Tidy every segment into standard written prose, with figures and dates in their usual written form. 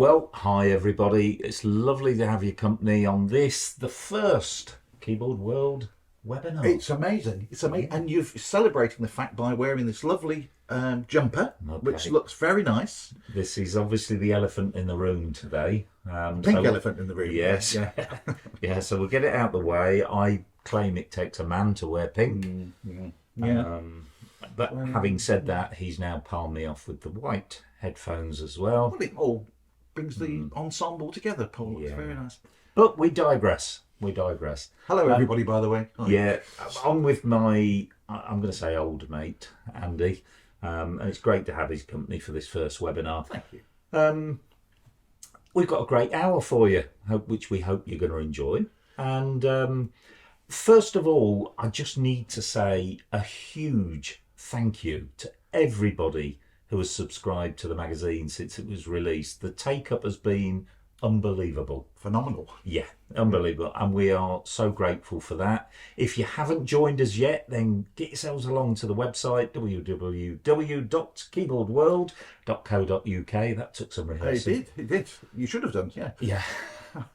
Well, hi everybody. It's lovely to have your company on this, the first Keyboard World webinar. It's amazing. It's amazing. And you're celebrating the fact by wearing this lovely jumper, which looks very nice. This is obviously the elephant in the room today. Pink elephant in the room. Yes. Yeah. Yeah, so we'll get it out the way. I claim it takes a man to wear pink. But having said that, he's now palmed me off with the white headphones as well. Well, it all brings the ensemble together, Paul. It's very nice. But we digress. Hello, everybody, by the way. Hi. Yeah, I'm with my, I'm going to say old mate, Andy. And it's great to have his company for this first webinar. Thank you. We've got a great hour for you, which we hope you're going to enjoy. And first of all, I just need to say a huge thank you to everybody who has subscribed to the magazine since it was released. The take-up has been unbelievable. Phenomenal. Yeah, unbelievable. And we are so grateful for that. If you haven't joined us yet, then get yourselves along to the website, www.keyboardworld.co.uk. That took some rehearsing. It did. You should have done, yeah. Yeah.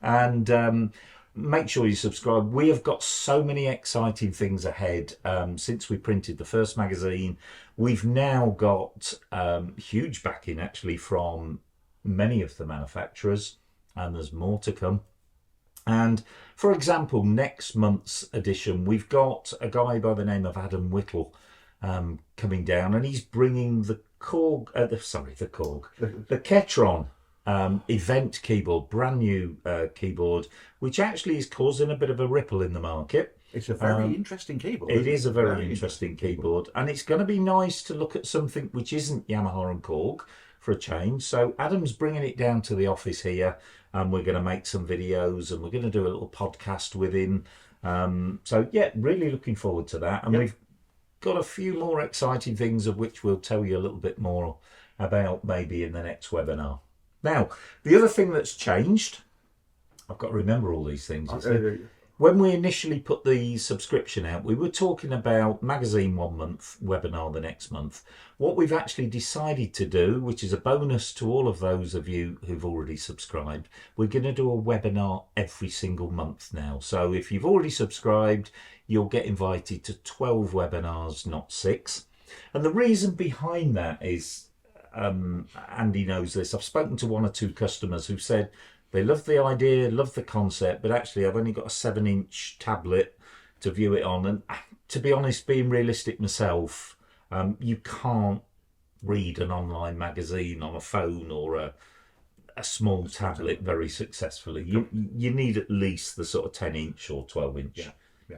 And make sure you subscribe. We have got so many exciting things ahead. Since we printed the first magazine, we've now got huge backing actually from many of the manufacturers, and there's more to come. And for example, next month's edition, we've got a guy by the name of Adam Whittle coming down, and he's bringing the Ketron event keyboard, brand new keyboard, which actually is causing a bit of a ripple in the market. It's a very interesting keyboard. It is a very interesting keyboard, and it's going to be nice to look at something which isn't Yamaha and Korg for a change. So Adam's bringing it down to the office here, and we're going to make some videos, and we're going to do a little podcast with him. So yeah, really looking forward to that. And we've got a few more exciting things of which we'll tell you a little bit more about maybe in the next webinar. Now, the other thing that's changed, I've got to remember all these things. When we initially put the subscription out, we were talking about magazine 1 month, webinar the next month. What we've actually decided to do, which is a bonus to all of those of you who've already subscribed, we're going to do a webinar every single month now. So if you've already subscribed, you'll get invited to 12 webinars, not 6. And the reason behind that is, Andy knows this, I've spoken to 1 or 2 customers who said, they love the idea, love the concept, but actually I've only got a 7-inch tablet to view it on. And to be honest, being realistic myself, you can't read an online magazine on a phone or a small tablet very successfully. You need at least the sort of 10-inch or 12-inch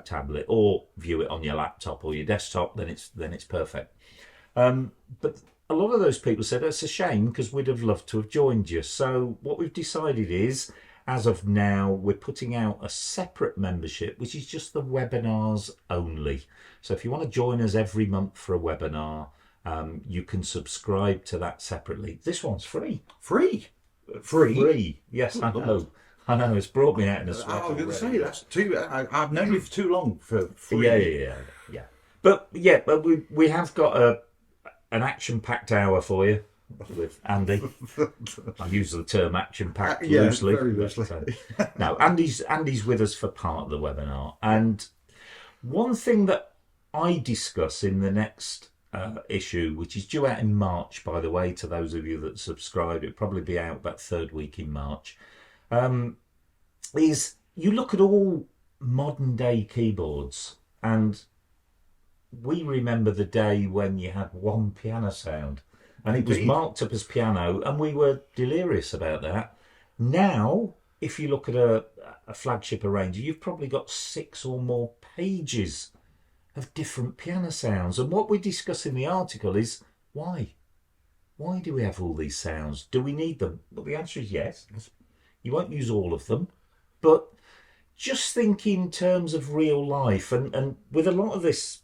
tablet, or view it on your laptop or your desktop, then it's perfect. But a lot of those people said it's a shame because we'd have loved to have joined you. So what we've decided is, as of now, we're putting out a separate membership, which is just the webinars only. So if you want to join us every month for a webinar, you can subscribe to that separately. This one's free. Free? Yes, I know. It's brought me out in a sweat. I was going to say, that's too... I've known you for too long for free. Yeah. But we have got an action-packed hour for you with Andy. I use the term action-packed loosely. Very loosely. No, Andy's with us for part of the webinar. And one thing that I discuss in the next issue, which is due out in March, by the way, to those of you that subscribe, it'll probably be out about 3rd week in March, is you look at all modern-day keyboards, and we remember the day when you had one piano sound and it was marked up as piano, and we were delirious about that. Now, if you look at a flagship arranger, you've probably got 6 or more pages of different piano sounds. And what we discuss in the article is why? Why do we have all these sounds? Do we need them? Well, the answer is yes. You won't use all of them, but just think in terms of real life. And with a lot of this,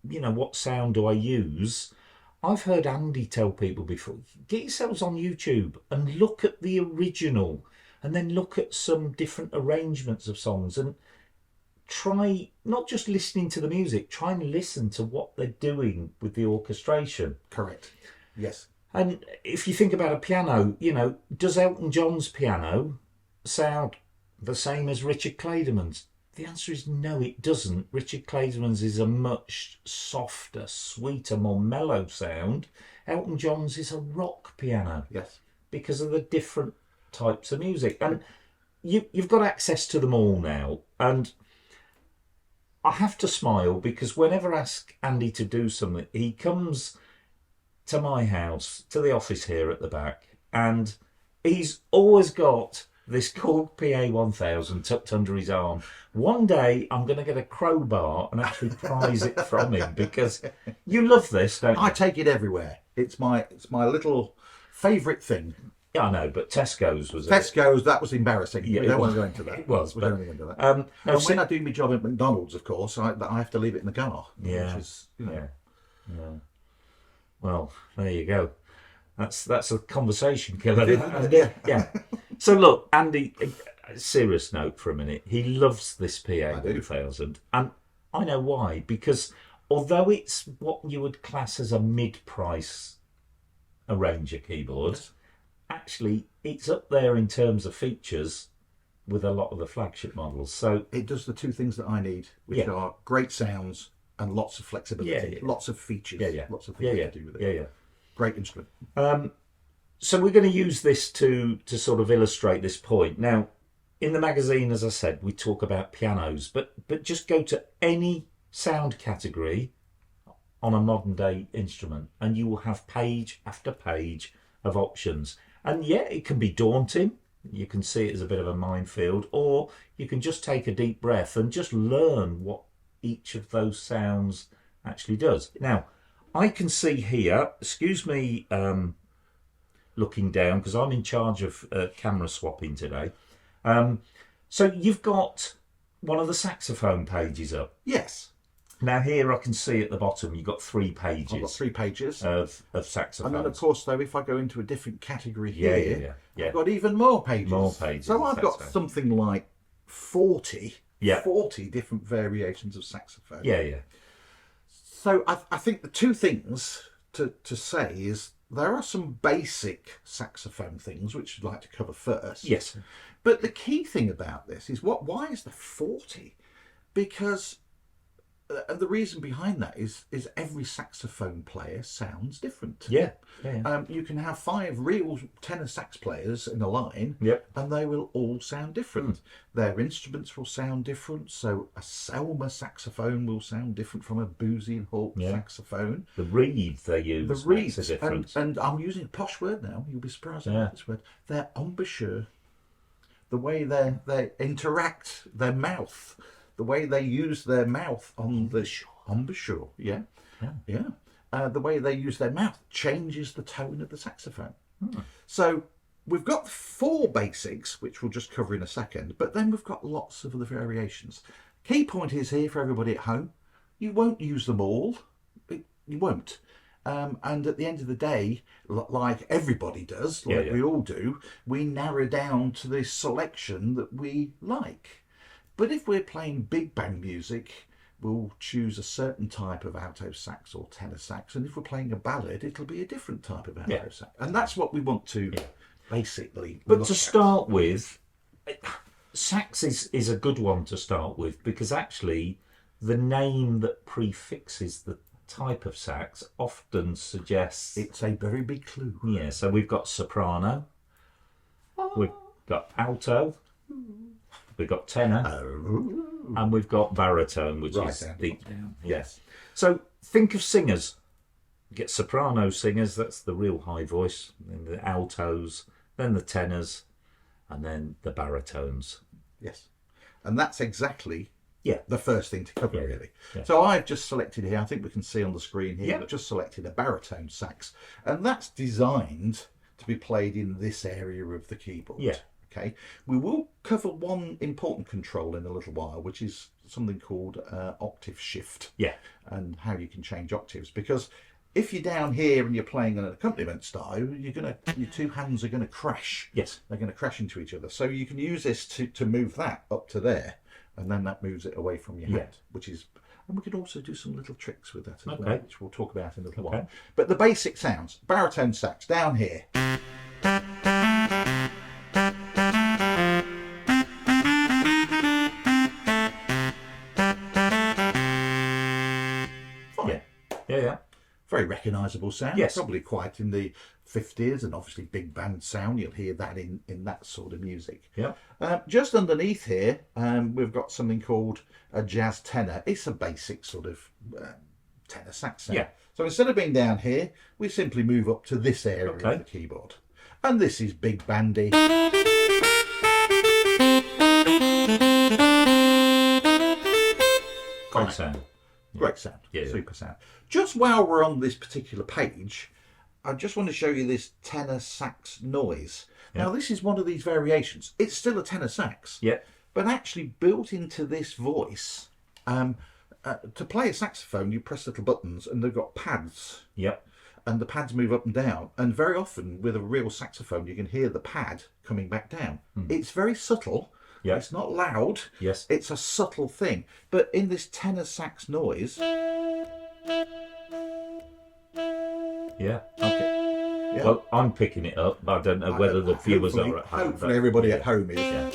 what sound do I use? I've heard Andy tell people before, get yourselves on YouTube and look at the original, and then look at some different arrangements of songs, and try not just listening to the music, try and listen to what they're doing with the orchestration. Correct. Yes. And if you think about a piano, you know, does Elton John's piano sound the same as Richard Clayderman's? The answer is no, it doesn't. Richard Clayderman's is a much softer, sweeter, more mellow sound. Elton John's is a rock piano. Yes. Because of the different types of music. And you've got access to them all now. And I have to smile because whenever I ask Andy to do something, he comes to my house, to the office here at the back, and he's always got this Korg PA1000 tucked under his arm. One day I'm going to get a crowbar and actually prize it from him because you love this, don't you? I take it everywhere. It's my little favourite thing. Yeah, I know, but Tesco's was Tesco's, that was embarrassing. Yeah, we don't want to go into that. It was, we but, don't want to go into that. no, and when I do my job at McDonald's, of course, I have to leave it in the car. Yeah, which is, you know. yeah. Well, there you go. That's a conversation killer. Yeah. So look, Andy, a serious note for a minute. He loves this PA1000, and I know why. Because although it's what you would class as a mid-price arranger keyboard, actually it's up there in terms of features with a lot of the flagship models. So it does the two things that I need, which are great sounds and lots of flexibility, lots of features, lots of things to do with it. Great instrument. So we're going to use this to sort of illustrate this point. Now, in the magazine, as I said, we talk about pianos, but just go to any sound category on a modern day instrument and you will have page after page of options. And yeah, it can be daunting. You can see it as a bit of a minefield, or you can just take a deep breath and just learn what each of those sounds actually does. Now, I can see here, excuse me looking down because I'm in charge of camera swapping today. So you've got one of the saxophone pages up. Yes. Now here I can see at the bottom you've got 3 pages. I've got 3 pages of saxophones. And then of course though, if I go into a different category here, yeah. I've got even more pages. More pages. So I've got something like 40 different variations of saxophone. Yeah. So I think the two things to say is there are some basic saxophone things which I'd like to cover first. Yes. But the key thing about this is why is there 40? Because and the reason behind that is every saxophone player sounds different. Yeah. You can have 5 real tenor sax players in a line, and they will all sound different. Their instruments will sound different. So a Selmer saxophone will sound different from a Boozy and Hawk saxophone. The reed they use makes a difference. And I'm using a posh word now. You'll be surprised about this word. Their embouchure, the way they interact, their mouth. The way they use their mouth on the embouchure, the way they use their mouth changes the tone of the saxophone. So we've got 4 basics, which we'll just cover in a second, but then we've got lots of other variations. Key point is here for everybody at home, you won't use them all. You won't. And at the end of the day, like everybody does, like we all do, we narrow down to the selection that we like. But if we're playing big band music, we'll choose a certain type of alto sax or tenor sax. And if we're playing a ballad, it'll be a different type of alto sax. And that's what we want to basically But to start with, sax is a good one to start with because actually the name that prefixes the type of sax often suggests... It's a very big clue. Yeah, so we've got soprano, we've got alto... We've got tenor, and we've got baritone, which is deep down. Yes. So think of singers. You get soprano singers, that's the real high voice, then the altos, then the tenors, and then the baritones. Yes. And that's exactly the first thing to cover, really. Yeah. So I've just selected here, I think we can see on the screen here, I've just selected a baritone sax, and that's designed to be played in this area of the keyboard. Yeah. Okay, we will cover one important control in a little while, which is something called octave shift. Yeah. And how you can change octaves. Because if you're down here and you're playing an accompaniment style, your 2 hands are going to crash. Yes. They're going to crash into each other. So you can use this to move that up to there, and then that moves it away from your hand, which is And we can also do some little tricks with that as well, Okay. which we'll talk about in a little Okay. while. But the basic sounds, baritone sax down here. Fine. Yeah. Very recognisable sound. Yes. Probably quite in the 50s, and obviously big band sound. You'll hear that in that sort of music. Yeah. Just underneath here, we've got something called a jazz tenor. It's a basic sort of tenor sax sound. Yeah. So instead of being down here, we simply move up to this area of the keyboard. And this is big bandy. Great sound. Great sound. Yeah. Super sound. Just while we're on this particular page, I just want to show you this tenor sax noise. Now, this is one of these variations. It's still a tenor sax. Yeah. But actually built into this voice, to play a saxophone, you press little buttons and they've got pads. Yep. And the pads move up and down. And very often with a real saxophone, you can hear the pad coming back down. It's very subtle. Yeah. It's not loud. Yes. It's a subtle thing. But in this tenor sax noise... Yeah. Okay. Yeah. Well, I'm picking it up, but I don't know whether the viewers are at home. Hopefully but- everybody at home is. Yeah.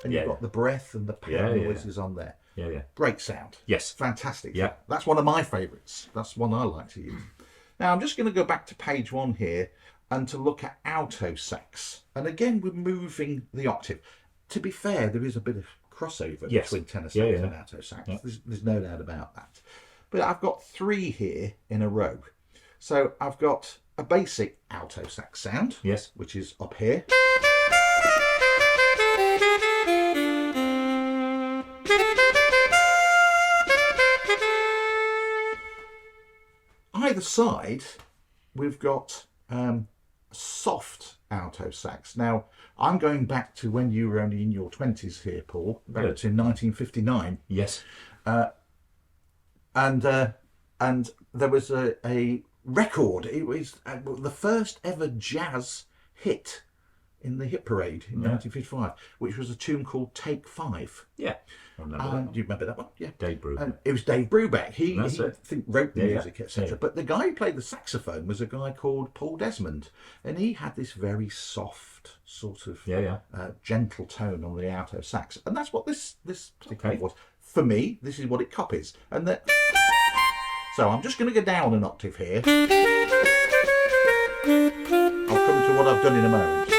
And you've got the breath and the pad noises on there. Yeah. Great sound. Yes. Fantastic. Yeah. sound. That's one of my favourites. That's one I like to use. Now I'm just going to go back to page 1 here and to look at alto sax. And again, we're moving the octave. To be fair, there is a bit of crossover between tenor sax and alto sax. Yeah. There's no doubt about that. But I've got 3 here in a row. So I've got a basic alto sax sound, Yes. which is up here. Either side, we've got soft alto sax. Now, I'm going back to when you were only in your 20s here, Paul, back to 1959. Yes. And there was a record. It was the first ever jazz hit in the hit parade in 1955, which was a tune called Take 5. Yeah. I remember that. Do you remember that one? Yeah. Dave Brubeck. And it was Dave Brubeck. He I think wrote the music, etc. Yeah. But the guy who played the saxophone was a guy called Paul Desmond, and he had this very soft sort of gentle tone on the alto sax, and that's what this particular was. For me, this is what it copies, and that. So I'm just going to go down an octave here. I'll come to what I've done in a moment.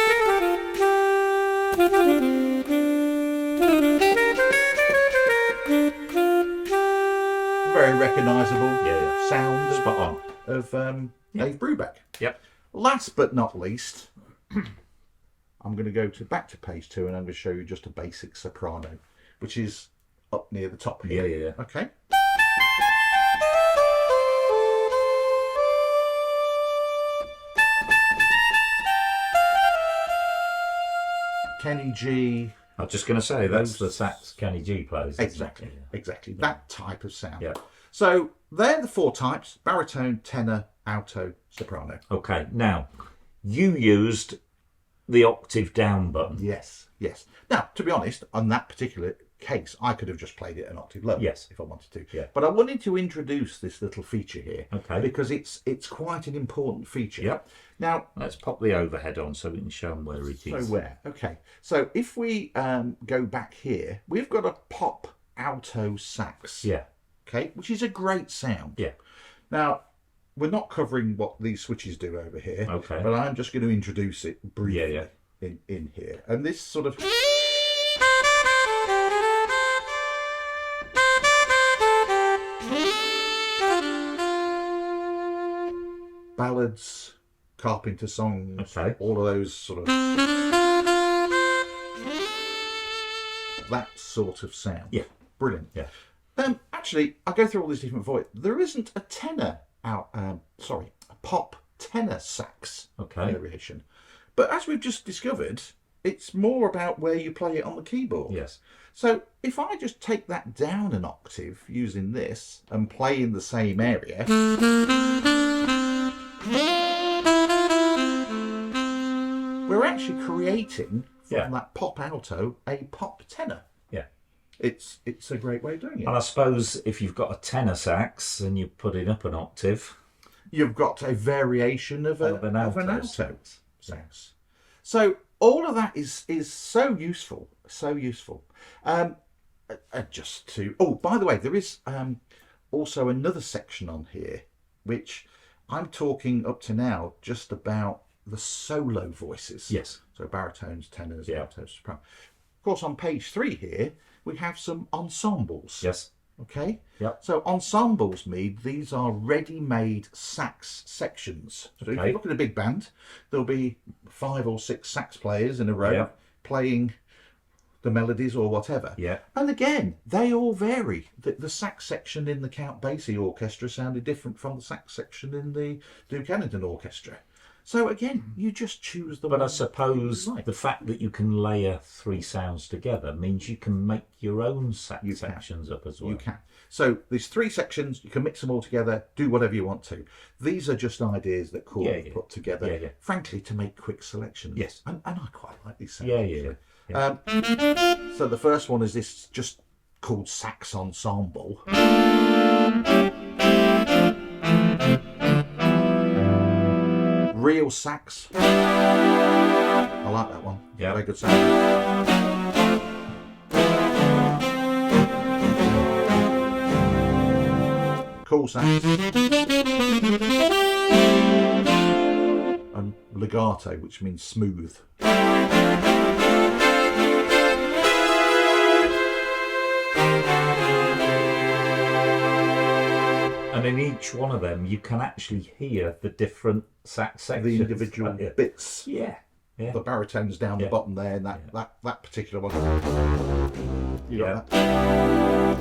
Very recognisable sound Spot on. of Dave Brubeck. Yep. Last but not least, I'm going to go back to page 2 and I'm going to show you just a basic soprano, which is up near the top here. Yeah. Okay. Kenny G. I was just going to say, that's the sax Kenny G plays. isn't it? Exactly. Yeah. Exactly. That type of sound. Yeah. So they're the 4 types: baritone, tenor, alto, soprano. Okay, now, you used the octave down button. Yes. Now, to be honest, on that particular case, I could have just played it an octave lower if I wanted to. Yeah. But I wanted to introduce this little feature here. Okay. Because it's quite an important feature. Yep. Now, Let's pop the overhead on so we can show them where it is. so where? Okay. So if we go back here, we've got a pop alto sax. Yeah. Okay, which is a great sound. Yeah. Now, we're not covering what these switches do over here. Okay. But I'm just going to introduce it briefly Yeah. in here. And this sort of... ballads, Carpenter songs, Okay. all of those sort of... that sort of sound. Yeah. Brilliant. Yeah. Actually, I go through all these different voices. There isn't a tenor a pop tenor sax variation. But as we've just discovered, it's more about where you play it on the keyboard. Yes. So if I just take that down an octave using this and play in the same area, we're actually creating Yeah. that pop alto a pop tenor. Yeah. It's a great way of doing it. And I suppose if you've got a tenor sax and you put it up an octave, you've got a variation of an alto sax. So all of that is so useful, so useful. Just to by the way, there is also another section on here which I'm talking up to now just about the solo voices. Yes. So baritones, tenors, Yeah. altos, soprano. Of course, on page 3 here we have some ensembles. Yes. Okay. Yep. So ensembles mean these are ready-made sax sections. So if you look at a big band, there'll be 5 or 6 sax players in a row playing the melodies or whatever. Yeah. And again, they all vary. The sax section in the Count Basie Orchestra sounded different from the sax section in the Duke Ellington Orchestra. So again, you just choose the one. But I suppose you like. the fact that you can layer 3 sounds together means you can make your own sax sections up as well. You can. So there's 3 sections, you can mix them all together, do whatever you want to. These are just ideas that Chord have put together, frankly, to make quick selections. Yes. And I quite like these sounds. Yeah. So the first one is this just called Sax Ensemble. Real sax. I like that one. Yeah. Very good sound. Cool sax. And legato, which means smooth. And in each one of them, you can actually hear the different sax sections. The individual bits. Yeah. The baritones down the bottom there, and that particular one. You got that?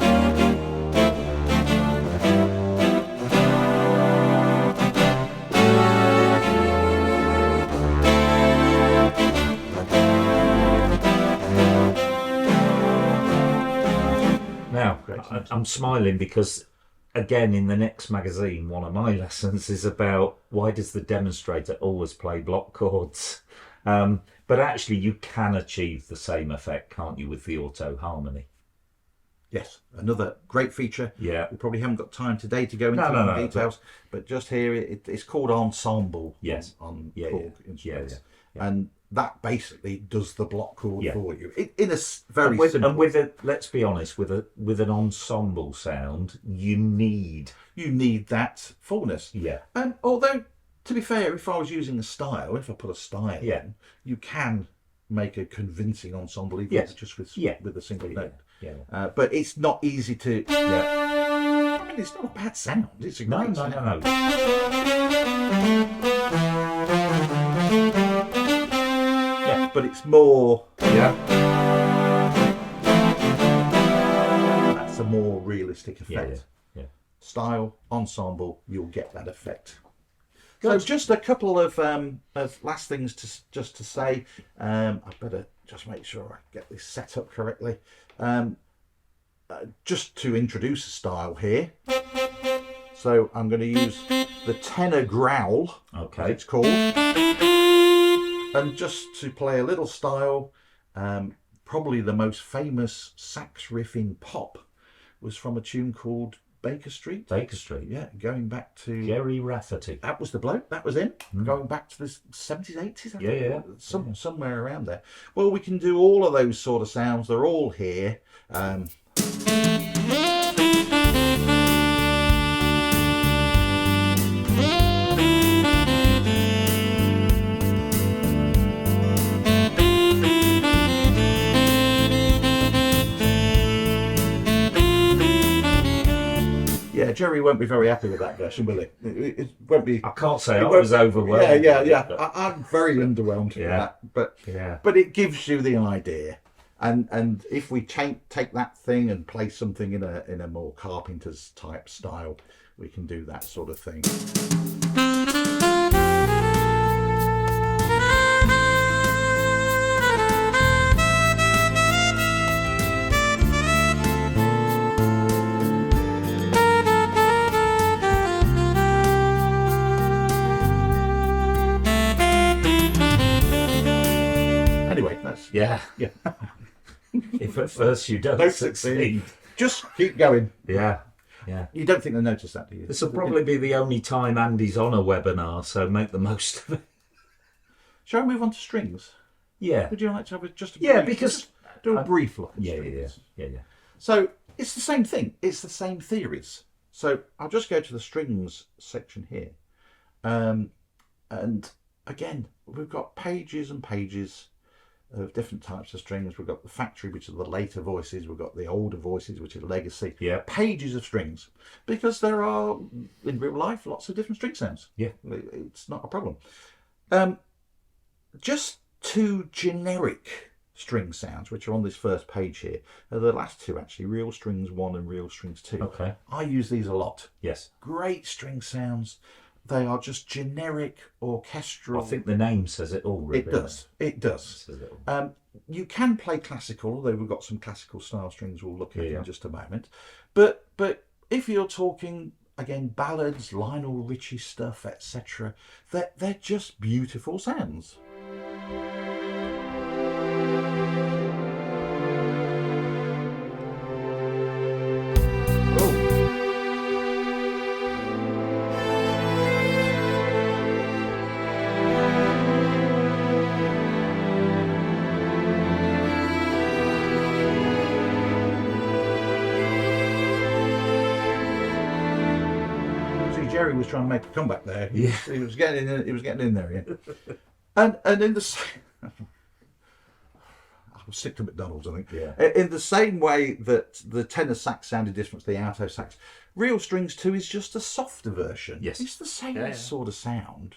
Now, I'm smiling because, again, in the next magazine, one of my lessons is about why does the demonstrator always play block chords? But actually, you can achieve the same effect, can't you, with the auto harmony? Yes, another great feature. Yeah. We probably haven't got time today to go into the details, but just here it's called ensemble. Yes. On Korg instruments. Yeah. And that basically does the block chord for you in a very simple. simple. And with a, let's be honest, with an ensemble sound, you need that fullness. Yeah. And although, to be fair, if I was using a style, if I put a style in, you can make a convincing ensemble even just with a single note. Yeah. But it's not easy to. Yeah. I mean, it's not a bad sound. It's a No. great sound. Yeah, but it's more. Yeah. That's a more realistic effect. Yeah. Style, ensemble, you'll get that effect. So just a couple of last things to say. I better just make sure I get this set up correctly. Just to introduce a style here. So I'm going to use the tenor growl, as it's called. And just to play a little style, probably the most famous sax riff in pop was from a tune called Baker Street. Yeah, going back to Jerry Rafferty. That was the bloke. That was him. Going back to the 70s, 80s. I think. Somewhere around there. Well, we can do all of those sort of sounds. They're all here. Yeah, Jerry won't be very happy with that version, will he? It won't be. I can't say I was overwhelmed. Yeah. I'm very underwhelmed with that, but it gives you the idea. And if we take that thing and play something in a more Carpenter's type style, we can do that sort of thing. Yeah. Yeah. If at first you don't succeed. Just keep going. Yeah. Yeah. You don't think they notice that, do you? This will probably be the only time Andy's on a webinar, so make the most of it. Shall we move on to strings? Yeah. Would you like to have just a Yeah, brief, because just do a brief look at yeah, strings? yeah. So it's the same thing. It's the same theories. So I'll just go to the strings section here. And again, we've got pages and pages of different types of strings. We've got the factory, which are the later voices. We've got the older voices, which are legacy. Yeah. Pages of strings. Because there are, in real life, lots of different string sounds. Yeah. It's not a problem. Just two generic string sounds, which are on this first page here, are the last two actually, Real Strings 1 and Real Strings 2. Okay. I use these a lot. Yes. Great string sounds. They are just generic orchestral. I think the name says it all, really. It does. It does. Says it all. You can play classical, although we've got some classical style strings we'll look at Yeah. in just a moment. But if you're talking, again, ballads, Lionel Richie stuff, etc., they're just beautiful sounds. Jerry was trying to make a comeback there. He was getting in. He was getting in there, yeah. And in the same, I'll stick to McDonald's, I think. Yeah. In the same way that the tenor sax sounded different to the alto sax, Real Strings 2 is just a softer version. Yes. It's the same sort of sound.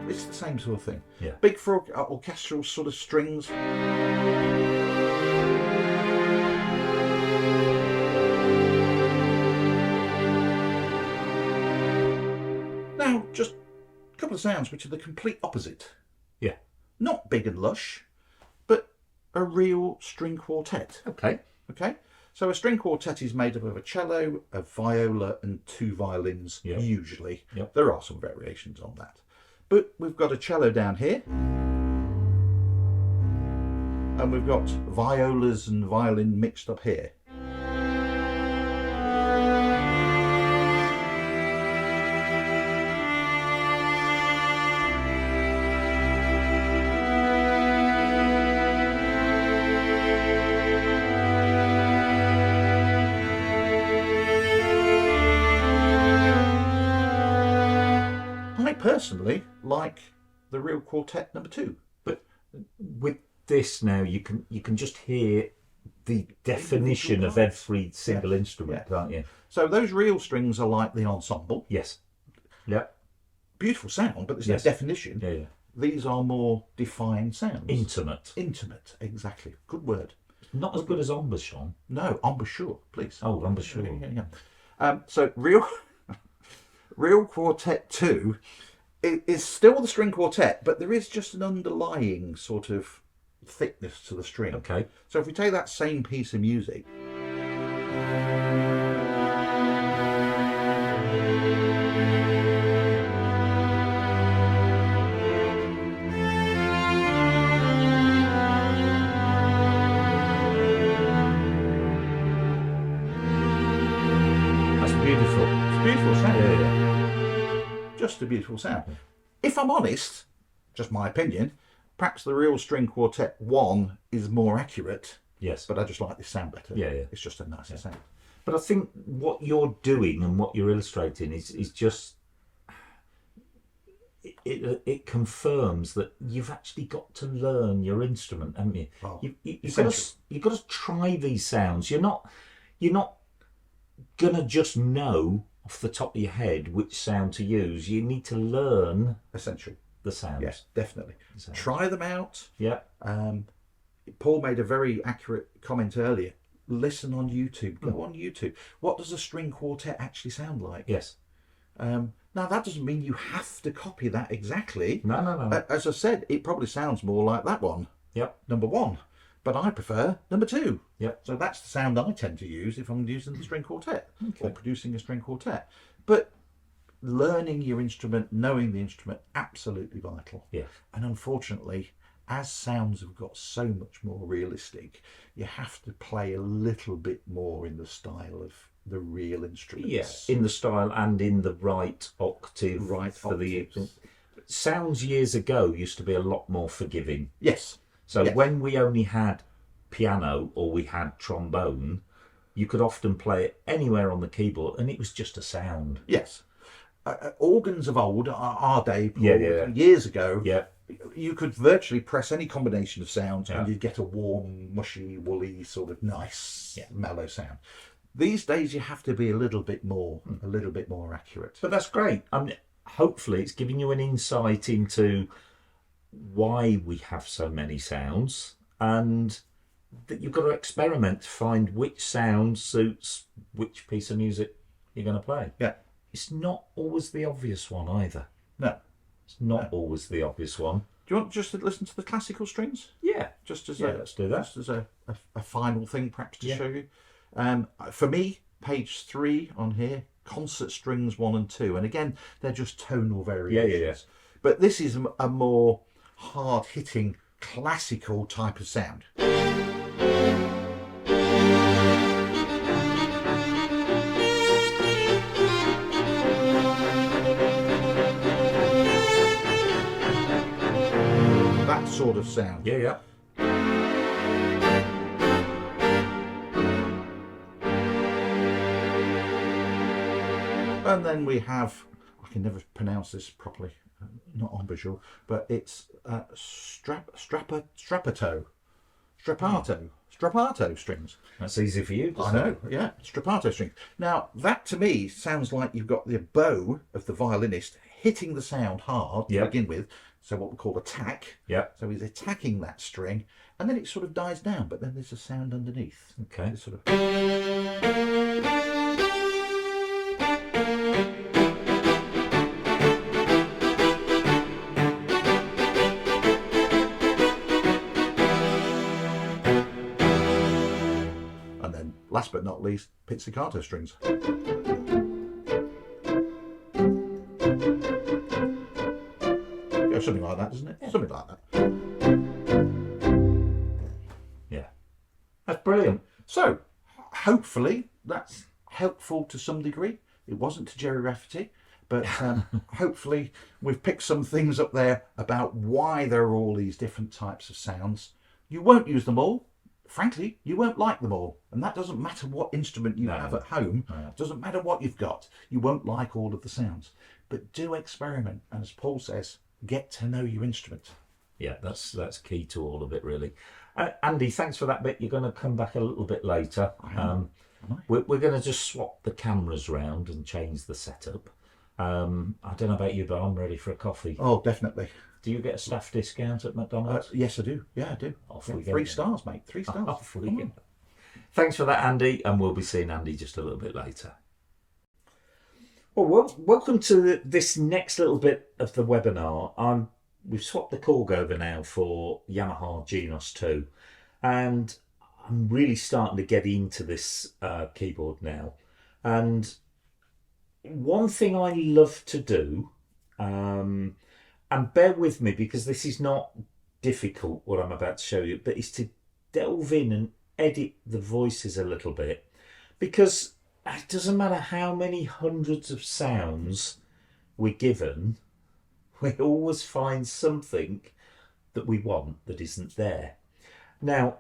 It's the same sort of thing. Yeah. Big for orchestral sort of strings. Now, just a couple of sounds which are the complete opposite. Yeah. Not big and lush, but a real string quartet. Okay. Okay? So a string quartet is made up of a cello, a viola and two violins, usually. Yep. There are some variations on that. But we've got a cello down here. And we've got violas and violin mixed up here. I personally like the Real Quartet number 2. But with this now, you can just hear the definition of every single instrument, can't you? So those real strings are like the ensemble. Yes. Yeah. Beautiful sound, but there's no definition. Yeah, yeah. These are more defined sounds. Intimate. Intimate, exactly. Good word. Not as good as embouchon. No, embouchure, please. Oh, embouchure. Yeah. So Real Quartet 2 is still the string quartet, but there is just an underlying sort of thickness to the string. Okay. So if we take that same piece of music, That's beautiful. it's a beautiful sound. Yeah. Just a beautiful sound. If I'm honest, just my opinion, perhaps the Real String Quartet 1 is more accurate. Yes. But I just like this sound better. Yeah, yeah. It's just a nicer sound. But I think what you're doing and what you're illustrating is just it confirms that you've actually got to learn your instrument, haven't you? Oh, you've got to try these sounds. You're not gonna just know off the top of your head which sound to use. You need to learn Essential. the sounds. Yes, definitely. Sounds. Try them out. Yeah. Paul made a very accurate comment earlier. Listen on YouTube. Go on YouTube. What does a string quartet actually sound like? Yes. Now, that doesn't mean you have to copy that exactly. No, no, no. As I said, it probably sounds more like that one, Yep. number 1. But I prefer number 2. Yep. So that's the sound I tend to use if I'm using the string quartet or producing a string quartet. But learning your instrument, knowing the instrument, absolutely vital. Yeah. And unfortunately, as sounds have got so much more realistic, you have to play a little bit more in the style of the real instruments. Yes, in the style and in the right octave. Right for octaves. the sounds years ago used to be a lot more forgiving. Yes. So Yes. when we only had piano or we had trombone, you could often play it anywhere on the keyboard and it was just a sound. Yes. Organs of old, our day, Yeah. years ago, Yeah. you could virtually press any combination of sounds Yeah. and you'd get a warm, mushy, woolly, sort of nice, mellow sound. These days, you have to be a little bit more accurate. But that's great. Hopefully it's giving you an insight into why we have so many sounds and that you've got to experiment to find which sound suits which piece of music you're going to play. Yeah. It's not always the obvious one either. No. It's not always the obvious one. Do you want just to listen to the classical strings? Yeah. Just as Let's do that. Just as a final thing, perhaps, to Yeah. show you. For me, page 3 on here, concert strings 1 and 2. And again, they're just tonal variations. Yeah. But this is a more hard-hitting, classical type of sound. That sort of sound. Yeah. And then we have, I can never pronounce this properly, not embouchure, but it's strappato strings. That's easy for you. I know, yeah, strappato strings. Now, that to me sounds like you've got the bow of the violinist hitting the sound hard to begin with, so what we call attack. Yeah. So he's attacking that string, and then it sort of dies down, but then there's a sound underneath. Okay. It's sort of... And then, last but not least, pizzicato strings. Yeah, something like that, doesn't it? Yeah. Something like that. Yeah. That's brilliant. So, hopefully, that's helpful to some degree. It wasn't to Jerry Rafferty, but hopefully we've picked some things up there about why there are all these different types of sounds. You won't use them all. Frankly, you won't like them all. And that doesn't matter what instrument you have at home. It doesn't matter what you've got. You won't like all of the sounds. But do experiment. And as Paul says, get to know your instrument. Yeah, that's key to all of it, really. Andy, thanks for that bit. You're going to come back a little bit later. We're going to just swap the cameras round and change the setup. I don't know about you, but I'm ready for a coffee. Oh, definitely. Do you get a staff discount at McDonald's? Yes, I do. Yeah, I do. Off we go. 3 stars, mate. 3 stars. Off we go. Thanks for that, Andy, and we'll be seeing Andy just a little bit later. Well, welcome to this next little bit of the webinar. We've swapped the Korg over now for Yamaha Genos 2, and I'm really starting to get into this keyboard now. And one thing I love to do, and bear with me because this is not difficult what I'm about to show you, but is to delve in and edit the voices a little bit, because it doesn't matter how many hundreds of sounds we're given, we always find something that we want that isn't there. Now,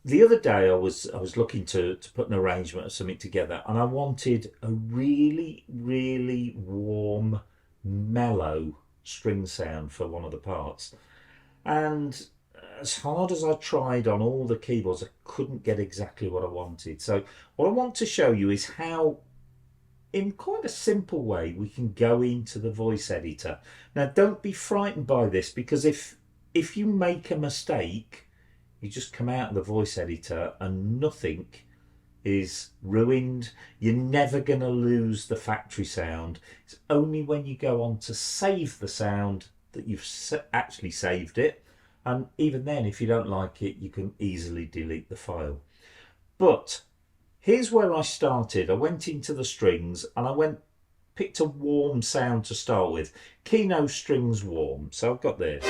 the other day I was looking to put an arrangement of something together, and I wanted a really, really warm, mellow string sound for one of the parts. And as hard as I tried on all the keyboards, I couldn't get exactly what I wanted. So what I want to show you is how, in quite a simple way, we can go into the voice editor. Now, don't be frightened by this, because if you make a mistake, you just come out of the voice editor and nothing is ruined. You're never going to lose the factory sound. It's only when you go on to save the sound that you've actually saved it. And even then, if you don't like it, you can easily delete the file. But here's where I started. I went into the strings and I picked a warm sound to start with. Keynote strings warm. So I've got this.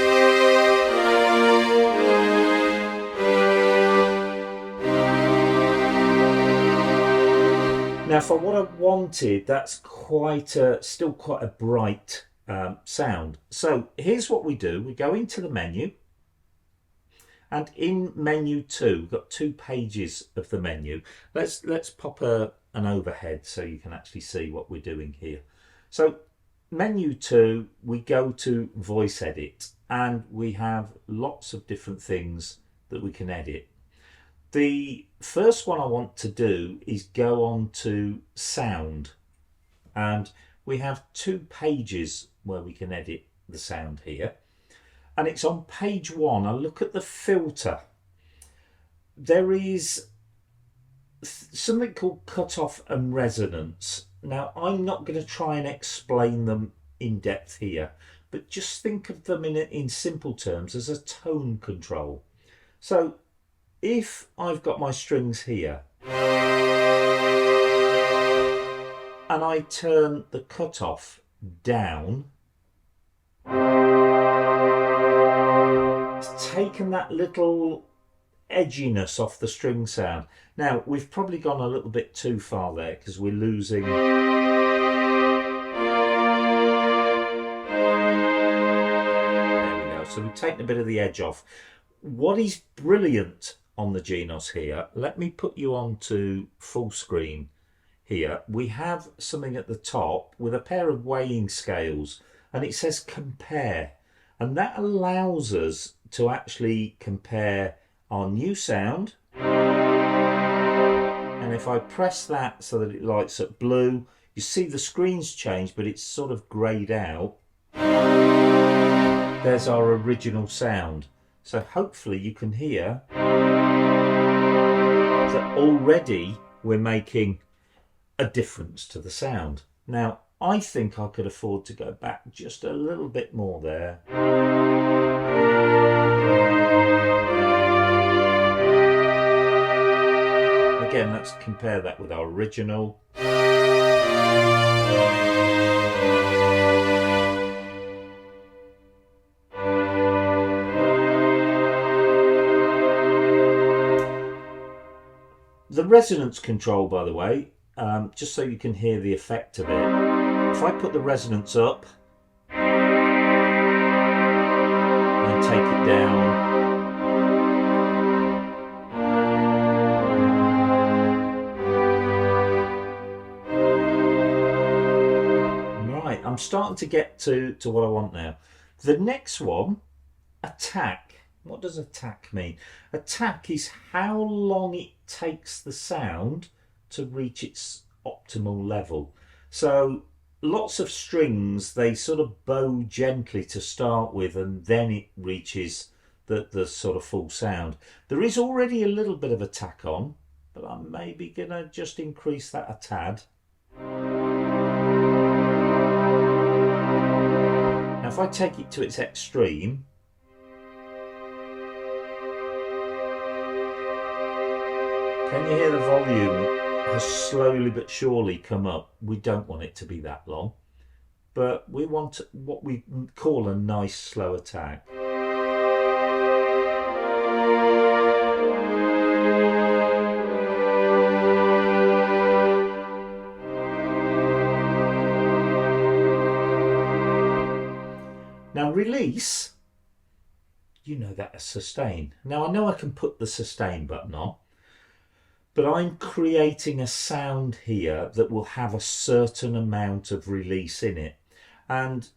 Now for what I wanted, that's still quite a bright sound. So here's what we do. We go into the menu, and in menu 2, we've got 2 pages of the menu. Let's pop an overhead so you can actually see what we're doing here. So menu 2, we go to voice edit, and we have lots of different things that we can edit. The first one I want to do is go on to sound, and we have 2 pages where we can edit the sound here, and it's on page 1. I look at the filter. There is something called cutoff and resonance. Now I'm not going to try and explain them in depth here, but just think of them in simple terms as a tone control. So if I've got my strings here and I turn the cutoff down, it's taken that little edginess off the string sound. Now we've probably gone a little bit too far there because we're losing. There we go. So we've taken a bit of the edge off. What is brilliant on the Genos here, let me put you on to full screen here. We have something at the top with a pair of weighing scales, and it says compare, and that allows us to actually compare our new sound. And if I press that so that it lights up blue, you see the screen's changed, but it's sort of greyed out. There's our original sound. So hopefully you can hear that already we're making a difference to the sound. Now, I think I could afford to go back just a little bit more there. Again, let's compare that with our original. The resonance control, by the way, just so you can hear the effect of it. If I put the resonance up and take it down, right, I'm starting to get to what I want now. The next one, attack. What does attack mean? Attack is how long it takes the sound to reach its optimal level. So lots of strings, they sort of bow gently to start with, and then it reaches the sort of full sound. There is already a little bit of attack on, but I'm maybe going to just increase that a tad. Now if I take it to its extreme, can you hear the volume has slowly but surely come up? We don't want it to be that long, but we want what we call a nice slow attack. Now release, you know that as sustain. Now I know I can put the sustain button on, but I'm creating a sound here that will have a certain amount of release in it. And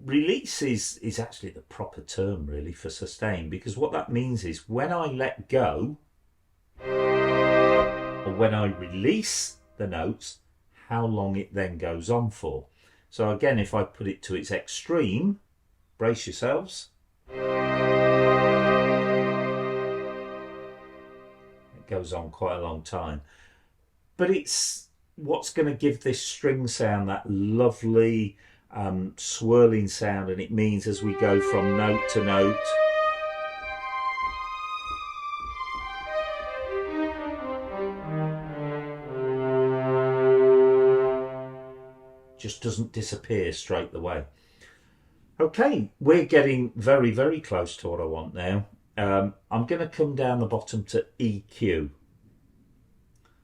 release is actually the proper term really for sustain, because what that means is when I let go, or when I release the notes, how long it then goes on for. So again, if I put it to its extreme, brace yourselves. Goes on quite a long time. but it's what's going to give this string sound that lovely swirling sound, and it means as we go from note to note, just doesn't disappear straight away. Okay, we're getting very, very close to what I want now. I'm going to come down the bottom to EQ.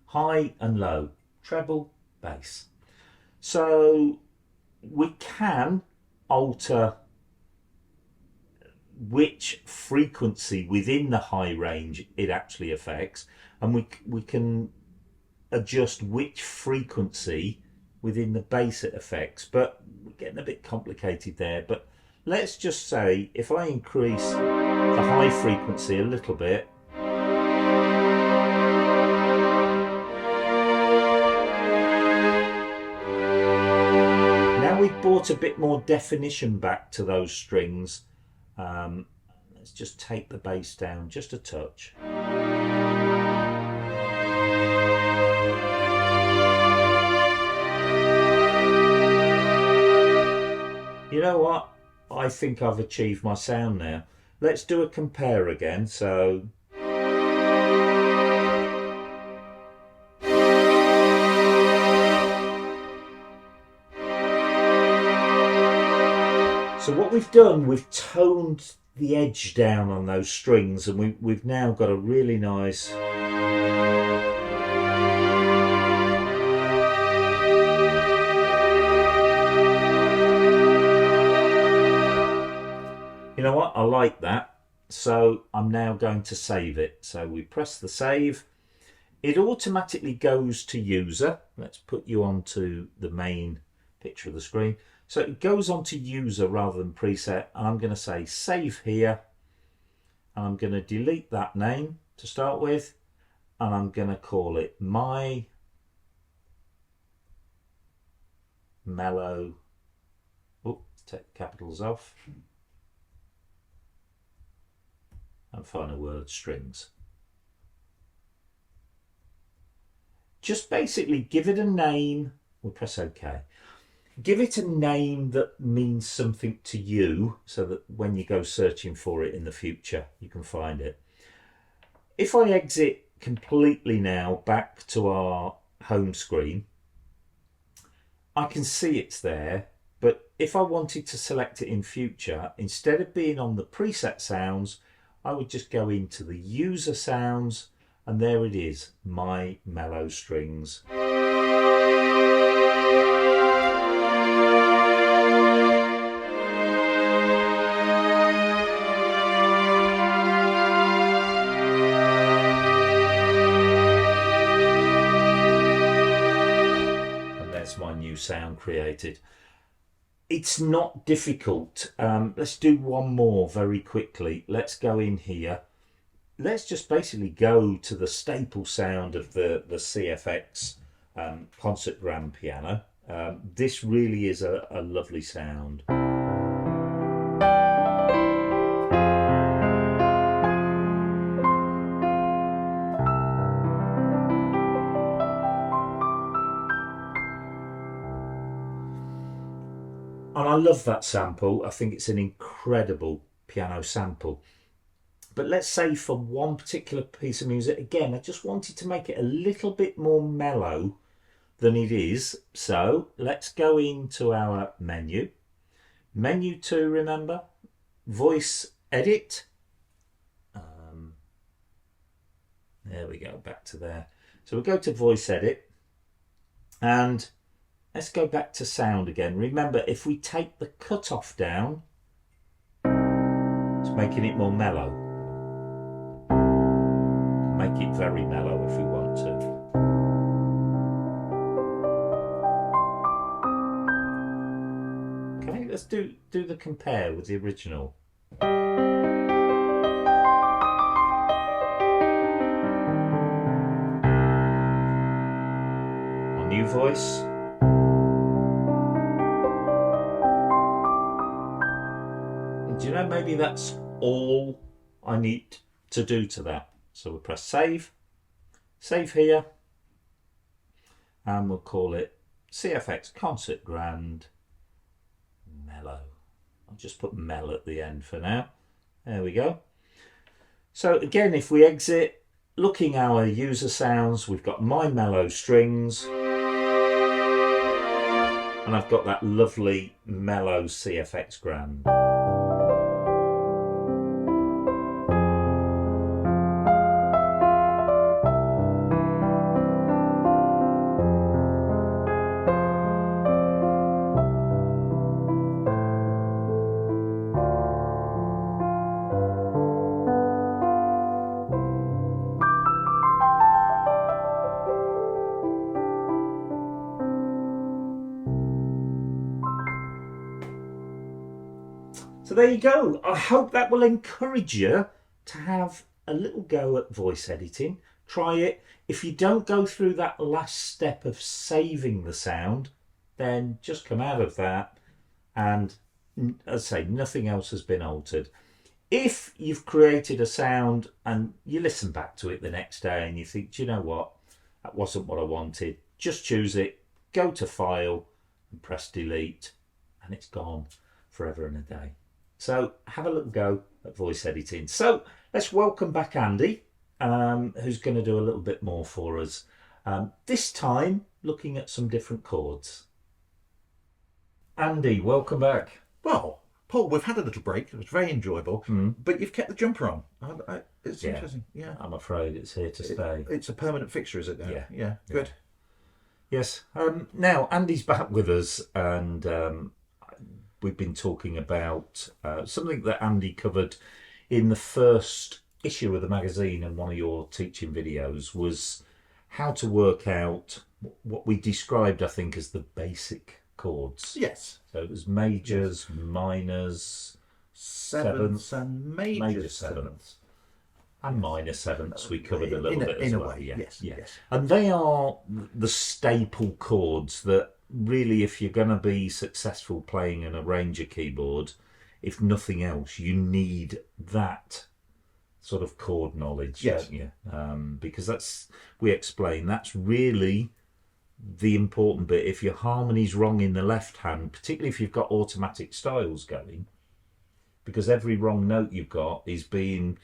High and low, treble, bass. So we can alter which frequency within the high range it actually affects, and we can adjust which frequency within the bass it affects, but we're getting a bit complicated there. But let's just say if I increase the high frequency a little bit, now we've brought a bit more definition back to those strings. Let's just take the bass down just a touch. You know what? I think I've achieved my sound now. Let's do a compare again. So what we've done, we've toned the edge down on those strings, and we've now got a really nice You know what? I like that. So I'm now going to save it. So we press the save. It automatically goes to user. Let's put you onto the main picture of the screen. So it goes on to user rather than preset. And I'm going to say save here. And I'm going to delete that name to start with. And I'm going to call it My Mellow. Oh, take the capitals off. And final word strings. Just basically give it a name. We'll press OK. Give it a name that means something to you, so that when you go searching for it in the future, you can find it. If I exit completely now back to our home screen, I can see it's there. But if I wanted to select it in future, instead of being on the preset sounds, I would just go into the user sounds, and there it is, My Mellow Strings. And there's my new sound created. It's not difficult. Let's do one more very quickly. Let's go in here. Let's just basically go to the staple sound of the CFX concert grand piano. This really is a lovely sound. And I love that sample. I think it's an incredible piano sample. But let's say for one particular piece of music, again, I just wanted to make it a little bit more mellow than it is. So let's go into our menu. Menu 2, remember? Voice edit. There we go, back to there. So we'll go to voice edit. And let's go back to sound again. Remember, if we take the cutoff down, it's making it more mellow. Make it very mellow if we want to. Okay, let's do the compare with the original. Our new voice. Do you know, maybe that's all I need to do to that. So we'll press save, save here, and we'll call it CFX Concert Grand Mellow. I'll just put Mel at the end for now. There we go. So again, if we exit, looking our user sounds, we've got my mellow strings, and I've got that lovely mellow CFX Grand. So there you go. I hope that will encourage you to have a little go at voice editing. Try it. If you don't go through that last step of saving the sound, then just come out of that, and as I say, nothing else has been altered. If you've created a sound and you listen back to it the next day and you think, do you know what, that wasn't what I wanted, just choose it, go to File and press Delete, and it's gone forever and a day. So have a little go at voice editing. So let's welcome back Andy, who's going to do a little bit more for us. This time looking at some different chords. Andy, welcome back. Well, Paul, we've had a little break. It was very enjoyable, but you've kept the jumper on. It's interesting. Yeah, I'm afraid it's here to stay. It's a permanent fixture, is it now? Yeah. Good. Yes. Now Andy's back with us, and we've been talking about something that Andy covered in the first issue of the magazine, and one of your teaching videos was how to work out what we described, I think, as the basic chords. Yes. So it was majors, minors, Sevenths and major sevenths. And minor sevenths we covered a little bit as well. Way, yes. And they are the staple chords that really, if you're going to be successful playing an arranger keyboard, if nothing else, you need that sort of chord knowledge, don't you? Because that's, we explain, that's really the important bit. If your harmony's wrong in the left hand, particularly if you've got automatic styles going, because every wrong note you've got is being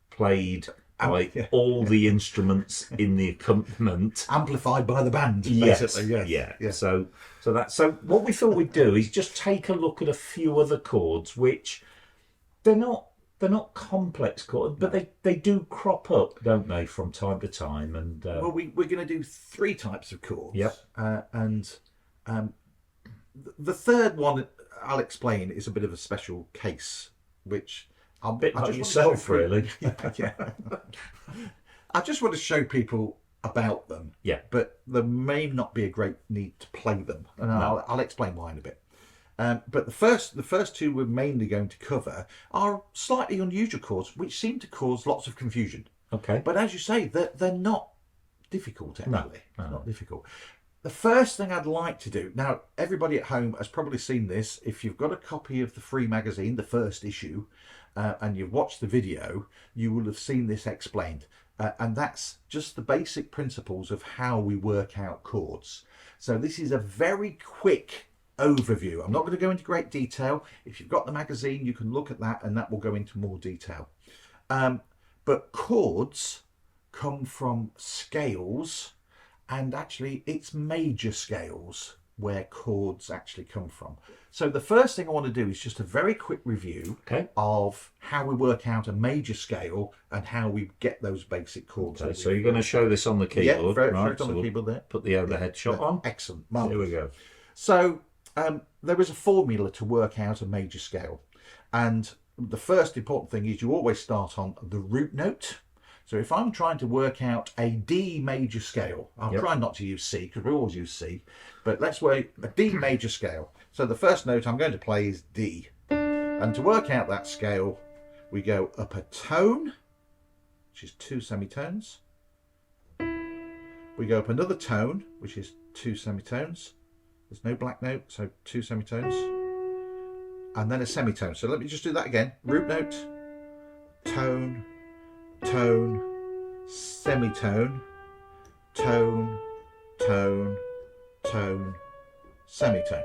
played by all the instruments in the accompaniment, amplified by the band, basically. Yes. So what we thought we'd do is just take a look at a few other chords, which they're not complex chords, but they do crop up, don't they, from time to time. And well, we're going to do three types of chords. Yep. And the third one, I'll explain, is a bit of a special case, which a bit like yourself, really. Yeah. I just want to show people about them. Yeah. But there may not be a great need to play them, and I'll explain why in a bit. But the first two we're mainly going to cover are slightly unusual chords, which seem to cause lots of confusion. Okay. But as you say, they're not difficult, actually. No. It's not difficult. The first thing I'd like to do, now everybody at home has probably seen this. If you've got a copy of the free magazine, the first issue, and you've watched the video, you will have seen this explained. And that's just the basic principles of how we work out chords. So this is a very quick overview. I'm not going to go into great detail. If you've got the magazine, you can look at that, and that will go into more detail. But chords come from scales, and actually it's major scales where chords actually come from. So the first thing I want to do is just a very quick review of how we work out a major scale and how we get those basic chords. Okay, so you're going to show this on the keyboard, right? On the keyboard there. Put the overhead shot on. Excellent. Here we go. So there is a formula to work out a major scale, and the first important thing is you always start on the root note. So if I'm trying to work out a D major scale, I'll try not to use C because we always use C, but let's work a D major scale. So the first note I'm going to play is D, and to work out that scale we go up a tone, which is 2 semitones. We go up another tone, which is 2 semitones. There's no black note, so 2 semitones, and then a semitone. So let me just do that again. Root note, tone, tone, semitone, tone, tone, tone, semitone.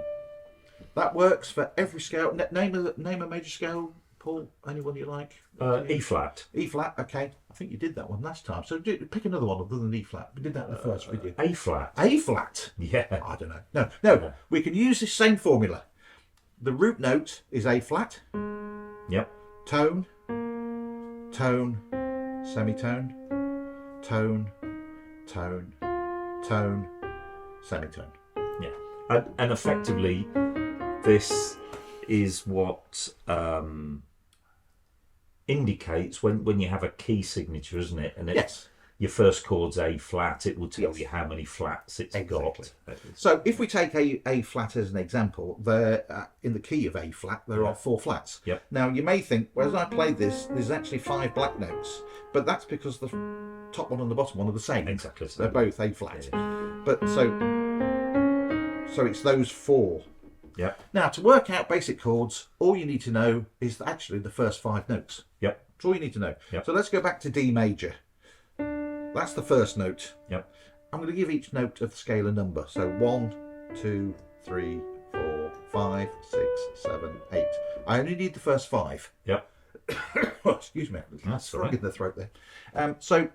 That works for every scale. Name a major scale, Paul. Anyone you like? E flat. E flat. Okay, I think you did that one last time. So pick another one other than E flat. We did that in the first video. A flat. A flat. Yeah. I don't know. No. We can use this same formula. The root note is A flat. Yep. Tone, tone, semitone, tone, tone, tone, semitone. Yeah. And effectively, this is what indicates when you have a key signature, isn't it? And Yes. Your first chord's A flat, it will tell Yes. you how many flats it's Exactly. got. So if we take A flat as an example, there in the key of A flat there are 4 flats. Yep. Now you may think, well, as I played this, there's actually 5 black notes, but that's because the top one and the bottom one are the same. Exactly. They're both A flat. But so it's those 4. Yep. Now to work out basic chords, all you need to know is actually the first 5 notes. Yep. That's all you need to know. Yep. So let's go back to D major. That's the first note. Yep. I'm going to give each note of the scale a number. So 1, 2, 3, 4, 5, 6, 7, 8. I only need the first 5. Yep. Oh, excuse me. That's frog all right. in the throat there. So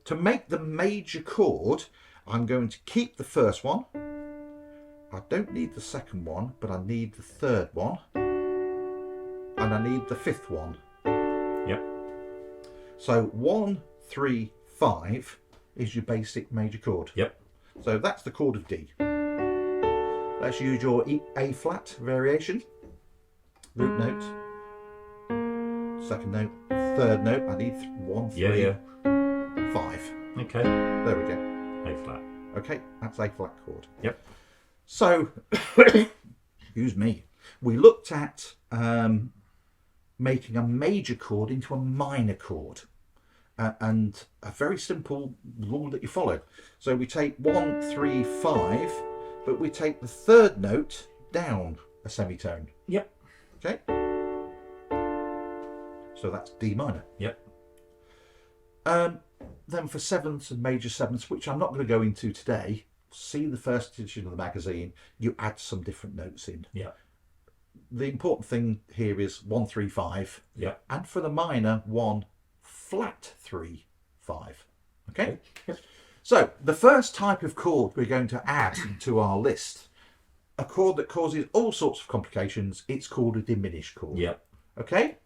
to make the major chord, I'm going to keep the first one. I don't need the second one, but I need the third one. And I need the 5th one. Yep. So 1, 3, 5 is your basic major chord. Yep. So that's the chord of D. Let's use your A flat variation. Root note, second note, third note. I need 1, 3, 5. Okay. There we go. A flat. Okay, that's A flat chord. Yep. So, excuse me. We looked at making a major chord into a minor chord. And a very simple rule that you follow. So we take 1, 3, 5, but we take the third note down a semitone. Yep. Okay. So that's D minor. Yep. Then for sevenths and major sevenths, which I'm not going to go into today, see the first edition of the magazine, you add some different notes in. Yeah. The important thing here is 1, 3, 5. Yeah. And for the minor, 1, flat 3, 5. Okay? So the first type of chord we're going to add to our list, a chord that causes all sorts of complications, it's called a diminished chord. Yep. Okay?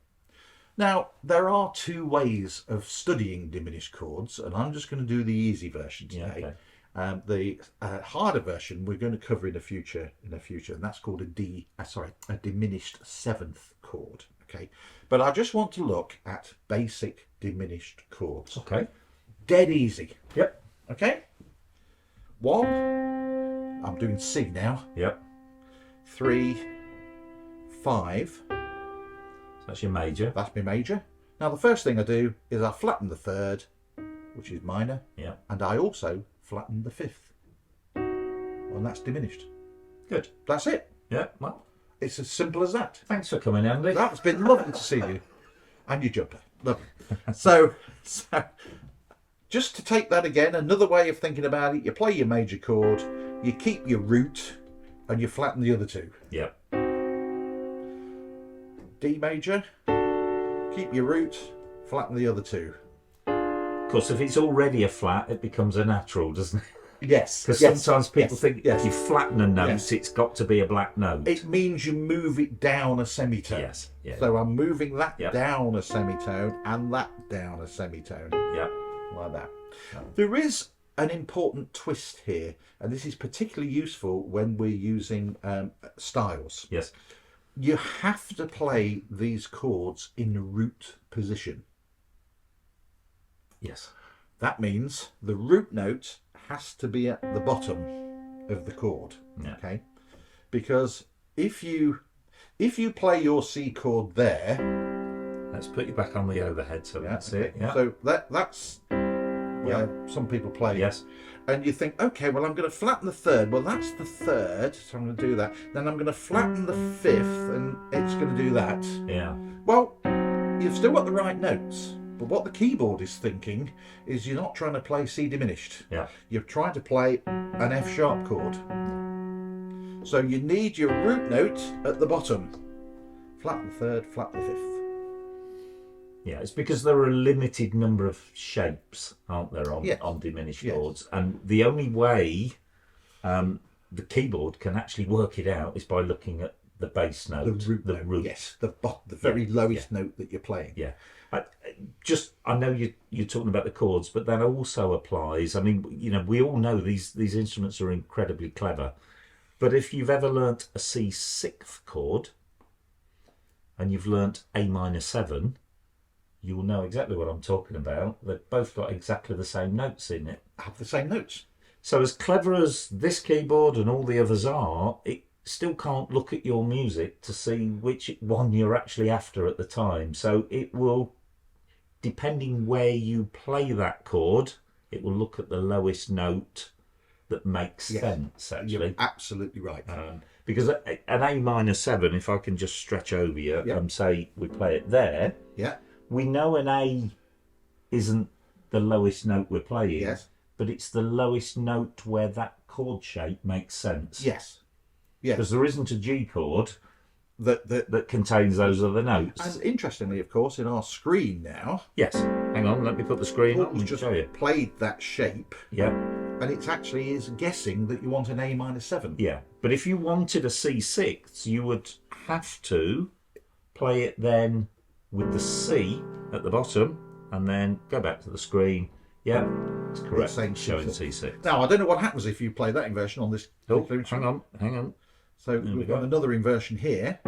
Now, there are 2 ways of studying diminished chords, and I'm just going to do the easy version today. Yeah, The harder version we're going to cover in the future, and that's called a diminished 7th chord. Okay, but I just want to look at basic diminished chords. Okay. Dead easy. Yep. Okay. 1. I'm doing C now. Yep. 3, 5. So that's your major. That's my major. Now the first thing I do is I flatten the 3rd, which is minor. Yeah. And I also flatten the 5th. And that's diminished. Good. That's it. Yeah. Well, It's as simple as that. thanks for coming, Andy. That's been lovely to see you. And your jumper. Lovely. So just to take that again, another way of thinking about it, you play your major chord, you keep your root, and you flatten the other 2. Yep. D major, keep your root, flatten the other 2. Of course, if it's already a flat, it becomes a natural, doesn't it? Yes. Because yes, sometimes people yes, think yes. if you flatten a note, Yes. it's got to be a black note. It means you move it down a semitone. Yes. Yeah. So I'm moving that Yep. down a semitone and that down a semitone. Yeah. Like that. Yep. There is an important twist here, and this is particularly useful when we're using styles. Yes. You have to play these chords in root position. Yes. That means the root note has to be at the bottom of the chord. Yeah. Okay, because if you play your C chord there, Let's put you back on the overhead so that's it. Yeah. So that's where some people play. Yes. And you think, okay, well, I'm going to flatten the 3rd. Well, that's the 3rd, so I'm going to do that. Then I'm going to flatten the 5th, and it's going to do that. Yeah. Well, you've still got the right notes, But what the keyboard is thinking is you're not trying to play C diminished. Yeah. You're trying to play an F sharp chord. So you need your root note at the bottom. Flat the third, flat the fifth. Yeah, it's because there are a limited number of shapes, aren't there, on, Yes. on diminished Yes. chords, and the only way the keyboard can actually work it out is by looking at the bass note, The root note. Yes, the very lowest note that you're playing. Yeah, I know you're talking about the chords, but that also applies. I mean, you know, we all know these instruments are incredibly clever, but if you've ever learnt a C6 chord and you've learnt A minor 7, you will know exactly what I'm talking about. They've both got exactly the same notes in it. Have the same notes. So as clever as this keyboard and all the others are, it still can't look at your music to see which one you're actually after at the time. So it will, depending where you play that chord, it will look at the lowest note that makes sense, actually. You're absolutely right. Because an A minor 7, if I can just stretch over you and say we play it there, Yeah. we know an A isn't the lowest note we're playing, Yes. but it's the lowest note where that chord shape makes sense. Yes. Yes. Because there isn't a G chord That that contains those other notes. And interestingly, of course, in our screen now, Yes. Hang on, let me put the screen on Paul's and just show you. played that shape, Yeah, and it actually is guessing that you want an A minor 7. yeah. But if you wanted a C6, you would have to play it then with the C at the bottom, and then go back to the screen. Yeah, it's correct. It's saying Showing C6. C6. Now, I don't know what happens if you play that inversion on this. Oh, particular instrument. hang on. So we've got another inversion here,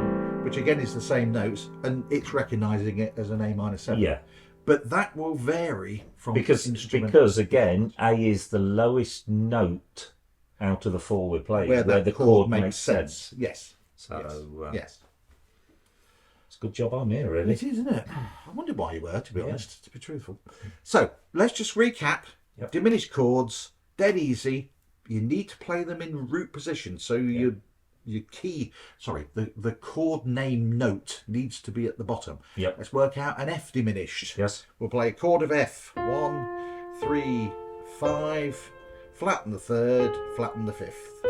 which again is the same notes, and it's recognising it as an A minor 7. Yeah, But that will vary from because instrument again, A is the lowest note out of the four we're playing, where that the chord makes sense. Yes. So Yes. it's a good job I'm here, really. It is, isn't it? I wondered why you were, to be honest, to be truthful. So let's just recap. Yep. Diminished chords, dead easy. You need to play them in root position. So your key, the chord name note needs to be at the bottom. Yep. Let's work out an F diminished. Yes. We'll play a chord of F. 1, 3, 5, flatten the third, flatten the fifth.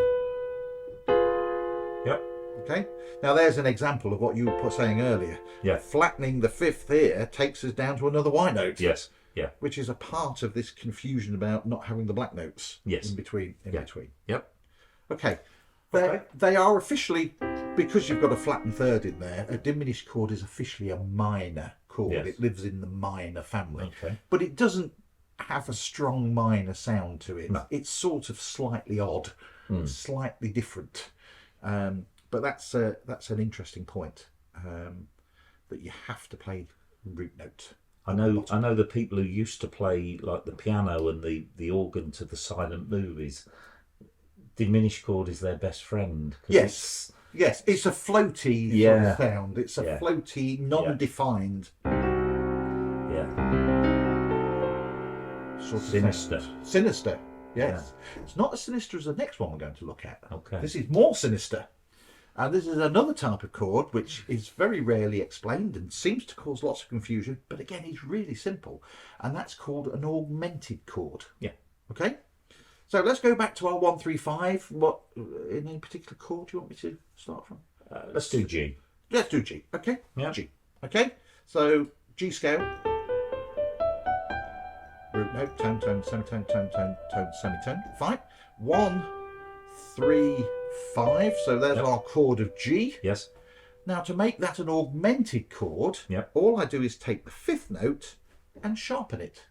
Yep. Okay, now there's an example of what you were saying earlier. Yeah. Flattening the fifth here takes us down to another white note. Yes. Yeah. Which is a part of this confusion about not having the black notes Yes. in between. Yep. Okay. They are officially, because you've got a flattened third in there, a diminished chord is officially a minor chord. Yes. It lives in the minor family. Okay. But it doesn't have a strong minor sound to it. No. It's sort of slightly odd, slightly different. But that's an interesting point, that you have to play root note. I know the people who used to play like the piano and the organ to the silent movies. Diminished chord is their best friend. Yes, it's a floaty sort of sound. It's a floaty, non-defined, sort of Sinister. sound. Sinister. Yes, it's not as sinister as the next one we're going to look at. Okay. This is more sinister. And this is another type of chord which is very rarely explained and seems to cause lots of confusion, but again, it's really simple. And that's called an augmented chord. Yeah. Okay? So let's go back to our 135. What, in any particular chord do you want me to start from? Let's do G. Let's do G. Okay? Yeah. G. Okay? So G scale. Root note, tone, tone, semitone, tone, tone, tone, semitone. Fine. 1, 3, 5. So there's our chord of G. Yes. Now to make that an augmented chord, Yep. all I do is take the fifth note and sharpen it.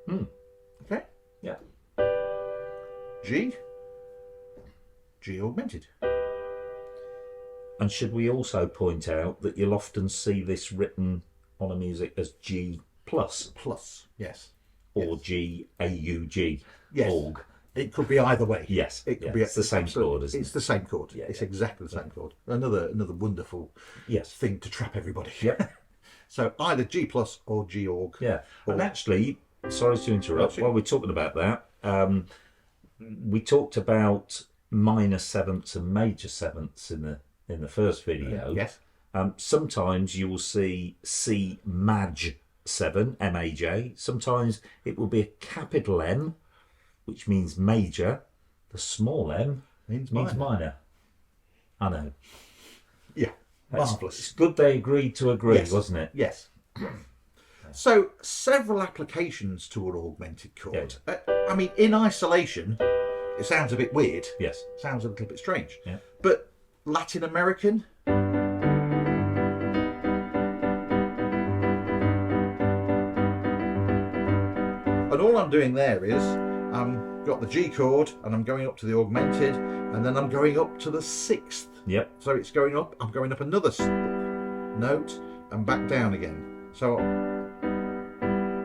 Okay? Yeah. G. G augmented. And should we also point out that you'll often see this written on a music as G plus Plus. Yes. or G AUG. Yes. Org. It could be either way. Yes. It could yeah. be It's the same chord, isn't It's the same chord. Yeah, It's yeah. exactly the same chord. Another wonderful Yes. thing to trap everybody. Yep. So either G plus or G org. Yeah. And actually, sorry to interrupt, That's it. while we're talking about that, we talked about minor sevenths and major sevenths in the first video. Yes. Sometimes you will see C Maj 7, M-A-J. Sometimes it will be a capital M, which means major. The small m means minor. I know. Yeah, marvellous. It's good they agreed to agree, Yes. wasn't it? Yes. So, several applications to an augmented chord. I mean, in isolation, it sounds a bit weird. Yes. Sounds a little bit strange. Yeah. But Latin American. And all I'm doing there is got the G chord and I'm going up to the augmented and then I'm going up to the 6th. Yep. So it's going up, I'm going up another note and back down again. So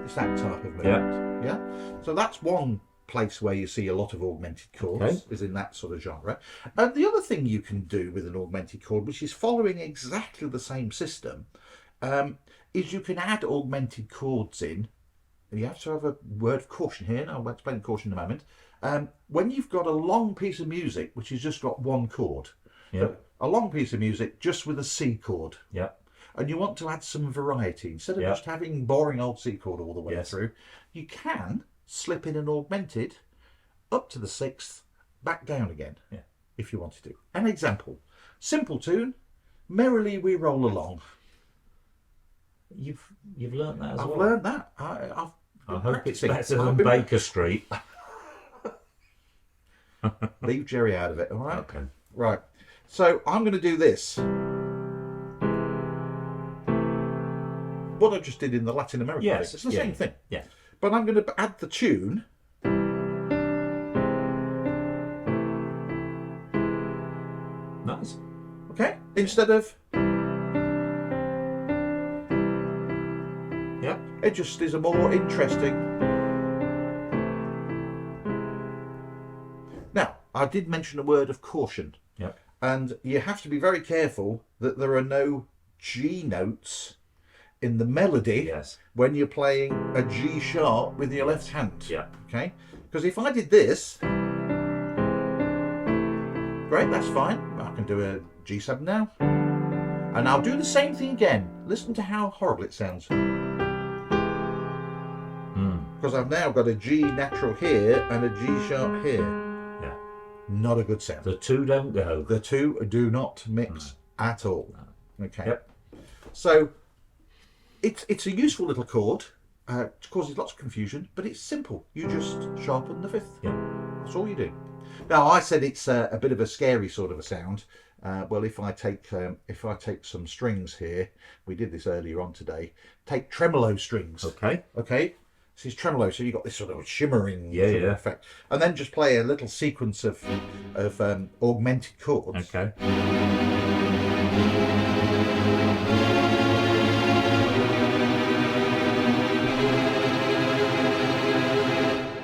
it's that type of movement. Yeah. So that's one place where you see a lot of augmented chords, is in that sort of genre. And the other thing you can do with an augmented chord, which is following exactly the same system, is you can add augmented chords in. You have to have a word of caution here, and I'll explain caution in a moment. When you've got a long piece of music which has just got one chord, so a long piece of music just with a C chord, and you want to add some variety, instead of just having boring old C chord all the way through, you can slip in an augmented up to the 6th, back down again, if you wanted to. An example, simple tune, Merrily We Roll Along. You've learnt that as well. I've learned that. I hope it's better than Baker Street. Leave Jerry out of it, all right? Okay. Right. So I'm going to do this. What I just did in the Latin American thing. It's the same thing. Yeah. But I'm going to add the tune. Nice. Okay? Instead of... It just is a more interesting... Now, I did mention a word of caution. Yep. And you have to be very careful that there are no G notes in the melody when you're playing a G sharp with your left hand. Yeah. Okay? Because if I did this... Great, that's fine. I can do a G7 now. And I'll do the same thing again. Listen to how horrible it sounds. Because I've now got a G natural here and a G sharp here. Yeah. Not a good sound. The two don't go. The two do not mix at all. Okay. Yep. So it's a useful little chord. It causes lots of confusion, but it's simple. You just sharpen the 5th. Yeah. That's all you do. Now I said it's a bit of a scary sort of a sound. Well, if I take some strings here, we did this earlier on today. Take tremolo strings. Okay. Okay. This is tremolo, so you've got this sort of shimmering sort of effect, and then just play a little sequence of augmented chords. Okay.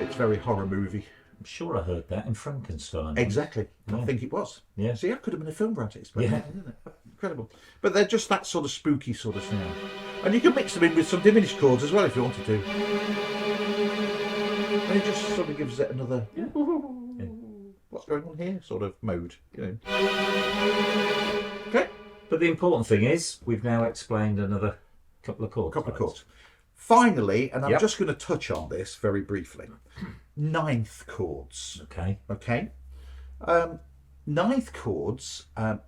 It's very horror movie. I'm sure I heard that in Frankenstein. Exactly. Yeah. I think it was. Yeah. See, I could have been a film writer. Isn't it? Incredible. But they're just that sort of spooky sort of sound. And you can mix them in with some diminished chords as well if you wanted to. And it just sort of gives it another what's going on here sort of mode, you know. Okay. But the important thing is we've now explained another couple of chords. Finally, and I'm just going to touch on this very briefly. 9th chords. Okay. Okay. 9th chords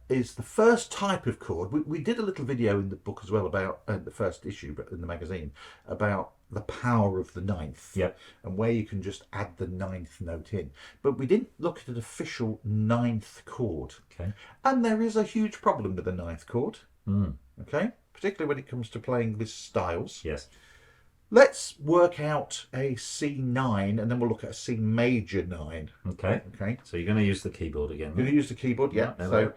is the first type of chord. We did a little video in the book as well about the first issue, but in the magazine, about the power of the 9th and where you can just add the 9th note in. But we didn't look at an official 9th chord. Okay. And there is a huge problem with the 9th chord. Okay. Particularly when it comes to playing with styles. Yes. Let's work out a C9 and then we'll look at a C major 9. Okay. Okay. So you're going to use the keyboard again. You're going to use the keyboard, yeah. No, so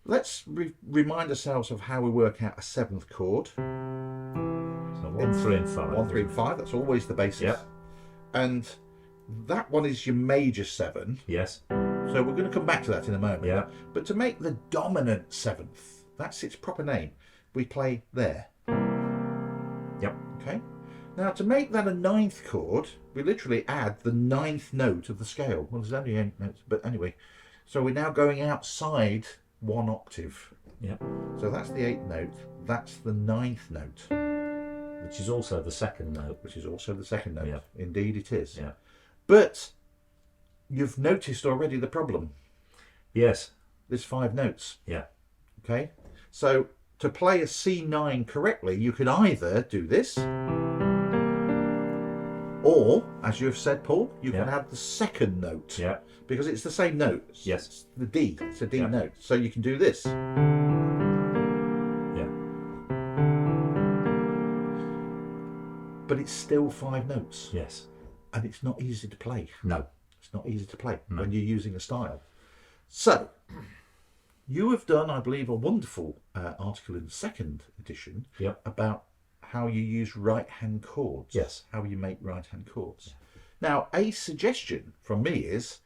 let's remind ourselves of how we work out a 7th chord. So 1, 3 and 5. 1, 3 and 5, that's always the basis. Yep. And that one is your major 7. Yes. So we're going to come back to that in a moment. Yeah. But to make the dominant 7th, that's its proper name, we play there. Yep. Okay. Now, to make that a 9th chord, we literally add the 9th note of the scale. Well, there's only 8 notes, but anyway. So we're now going outside 1 octave. Yeah. So that's the 8th note. That's the 9th note. Which is also the 2nd note. Which is also the 2nd note. Yeah. Indeed it is. Yeah. But you've noticed already the problem. Yes. There's 5 notes. Yeah. Okay. So to play a C9 correctly, you can either do this, or, as you've said, Paul, you can have the 2nd note. Yeah. Because it's the same note. Yes. It's the D. It's a D note. So you can do this. Yeah. But it's still 5 notes. Yes. And it's not easy to play. No. It's not easy to play No. when you're using a style. So, you have done, I believe, a wonderful article in the 2nd edition about how you use right-hand chords. Yes. How you make right-hand chords. Now, a suggestion from me is,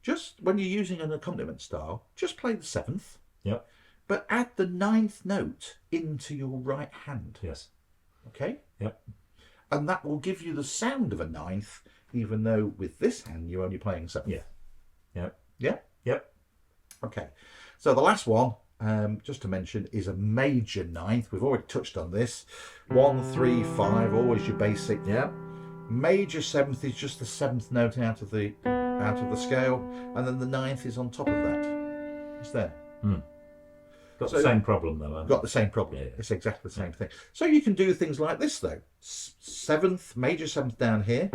just when you're using an accompaniment style, just play the 7th. Yep. But add the 9th note into your right hand. Yes. Okay? Yep. And that will give you the sound of a 9th, even though with this hand you're only playing 7th. Yeah. Yep. Yeah? Yep. Okay. So the last one, just to mention, is a major 9th. We've already touched on this. 1, 3, 5, always your basic. Yeah. Major 7th is just the 7th note out of the scale, and then the 9th is on top of that. It's there. Got the same problem though. Got the same problem. Yeah. It's exactly the same thing. So you can do things like this though. 7th, major 7th down here.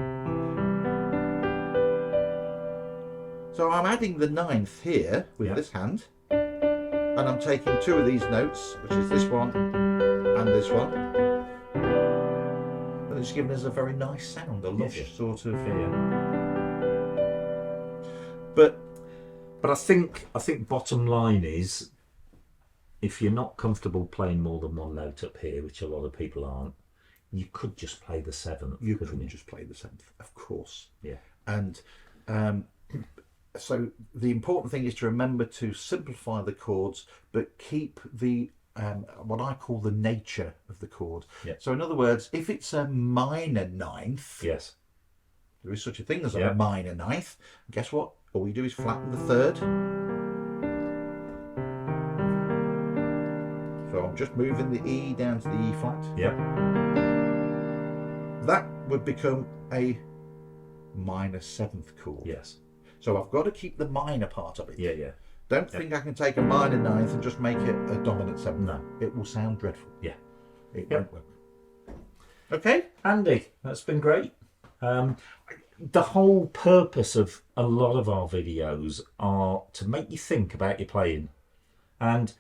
So I'm adding the 9th here with this hand, and I'm taking 2 of these notes, which is this one and this one, and it's giving us a very nice sound, a lush sort of. But I think bottom line is, if you're not comfortable playing more than one note up here, which a lot of people aren't, you could just play the 7th. You couldn't just play the 7th, of course. Yeah. And so the important thing is to remember to simplify the chords, but keep the what I call the nature of the chord. Yeah. So in other words, if it's a minor 9th, Yes. there is such a thing as a minor 9th. Guess what? All you do is flatten the 3rd. So I'm just moving the E down to the E flat. Yep. That would become a minor 7th chord. Yes. So I've got to keep the minor part of it. Yeah. Yeah. Don't think I can take a minor 9th and just make it a dominant 7th. No. It will sound dreadful. Yeah. It won't work. Okay? Andy, that's been great. The whole purpose of a lot of our videos are to make you think about your playing. And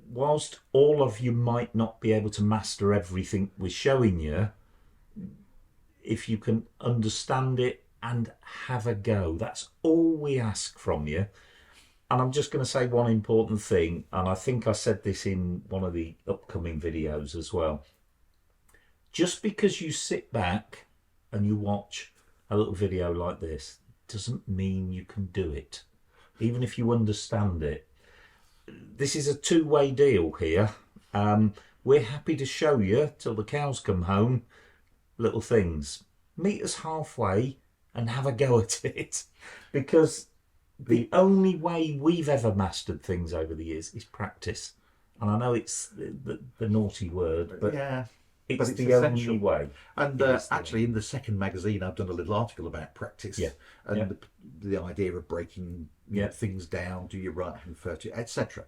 whilst all of you might not be able to master everything we're showing you, if you can understand it and have a go, that's all we ask from you. And I'm just going to say one important thing, and I think I said this in one of the upcoming videos as well. Just because you sit back and you watch a little video like this doesn't mean you can do it, even if you understand it. This is a two-way deal here. We're happy to show you till the cows come home little things. Meet us halfway and have a go at it, because the only way we've ever mastered things over the years is practice. And I know it's the naughty word, but yeah, it's the only way. And actually, in the 2nd magazine, I've done a little article about practice. Yeah. And the idea of breaking things down, do your right hand first, etc.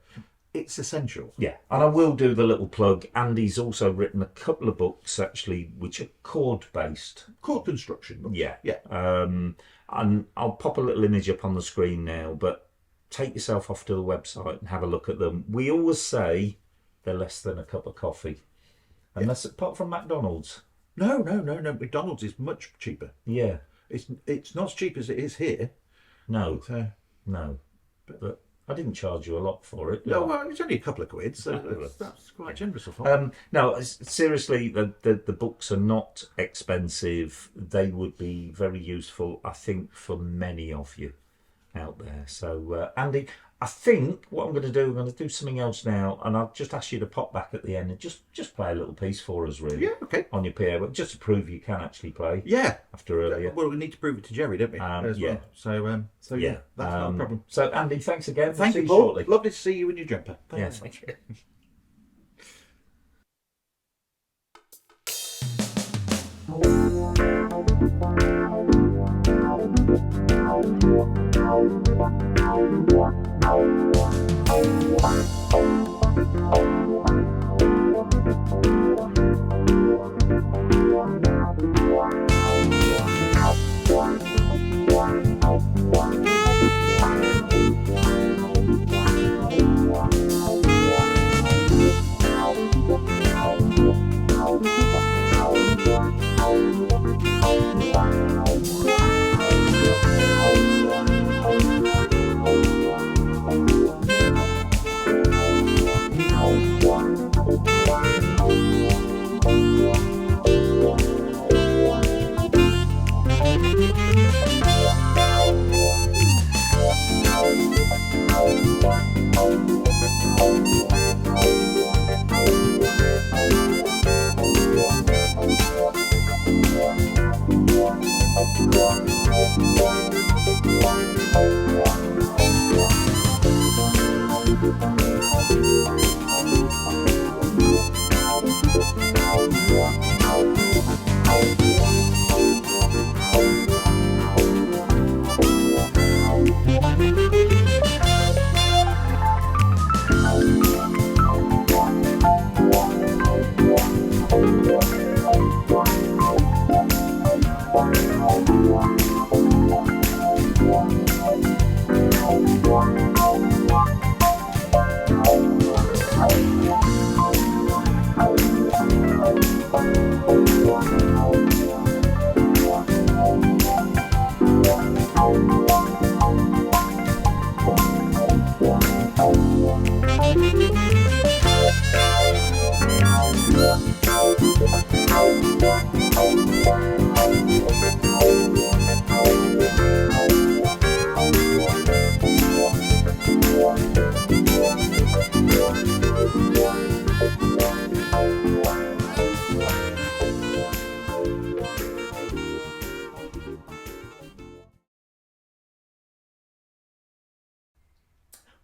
It's essential. Yeah, and I will do the little plug. Andy's also written a couple of books, actually, which are chord-based. Chord construction books. Yeah. Yeah. And I'll pop a little image up on the screen now, but take yourself off to the website and have a look at them. We always say they're less than a cup of coffee. Unless, apart from McDonald's. No. McDonald's is much cheaper. Yeah. It's not as cheap as it is here. No. But, no. But I didn't charge you a lot for it. No, well, it's only a couple of quid, so that's quite generous of you. No, seriously, the books are not expensive. They would be very useful, I think, for many of you out there. So, Andy, I think what I'm going to do, I'm going to do something else now, and I'll just ask you to pop back at the end and just play a little piece for us, really. Yeah, okay. On your PA, but just to prove you can actually play. Yeah. After earlier. Well, we need to prove it to Jerry, don't we? As yeah. Well. So yeah, that's not a problem. So Andy, thanks again. Thank you, see Paul. shortly. Lovely to see you in your jumper. Yes, thank you.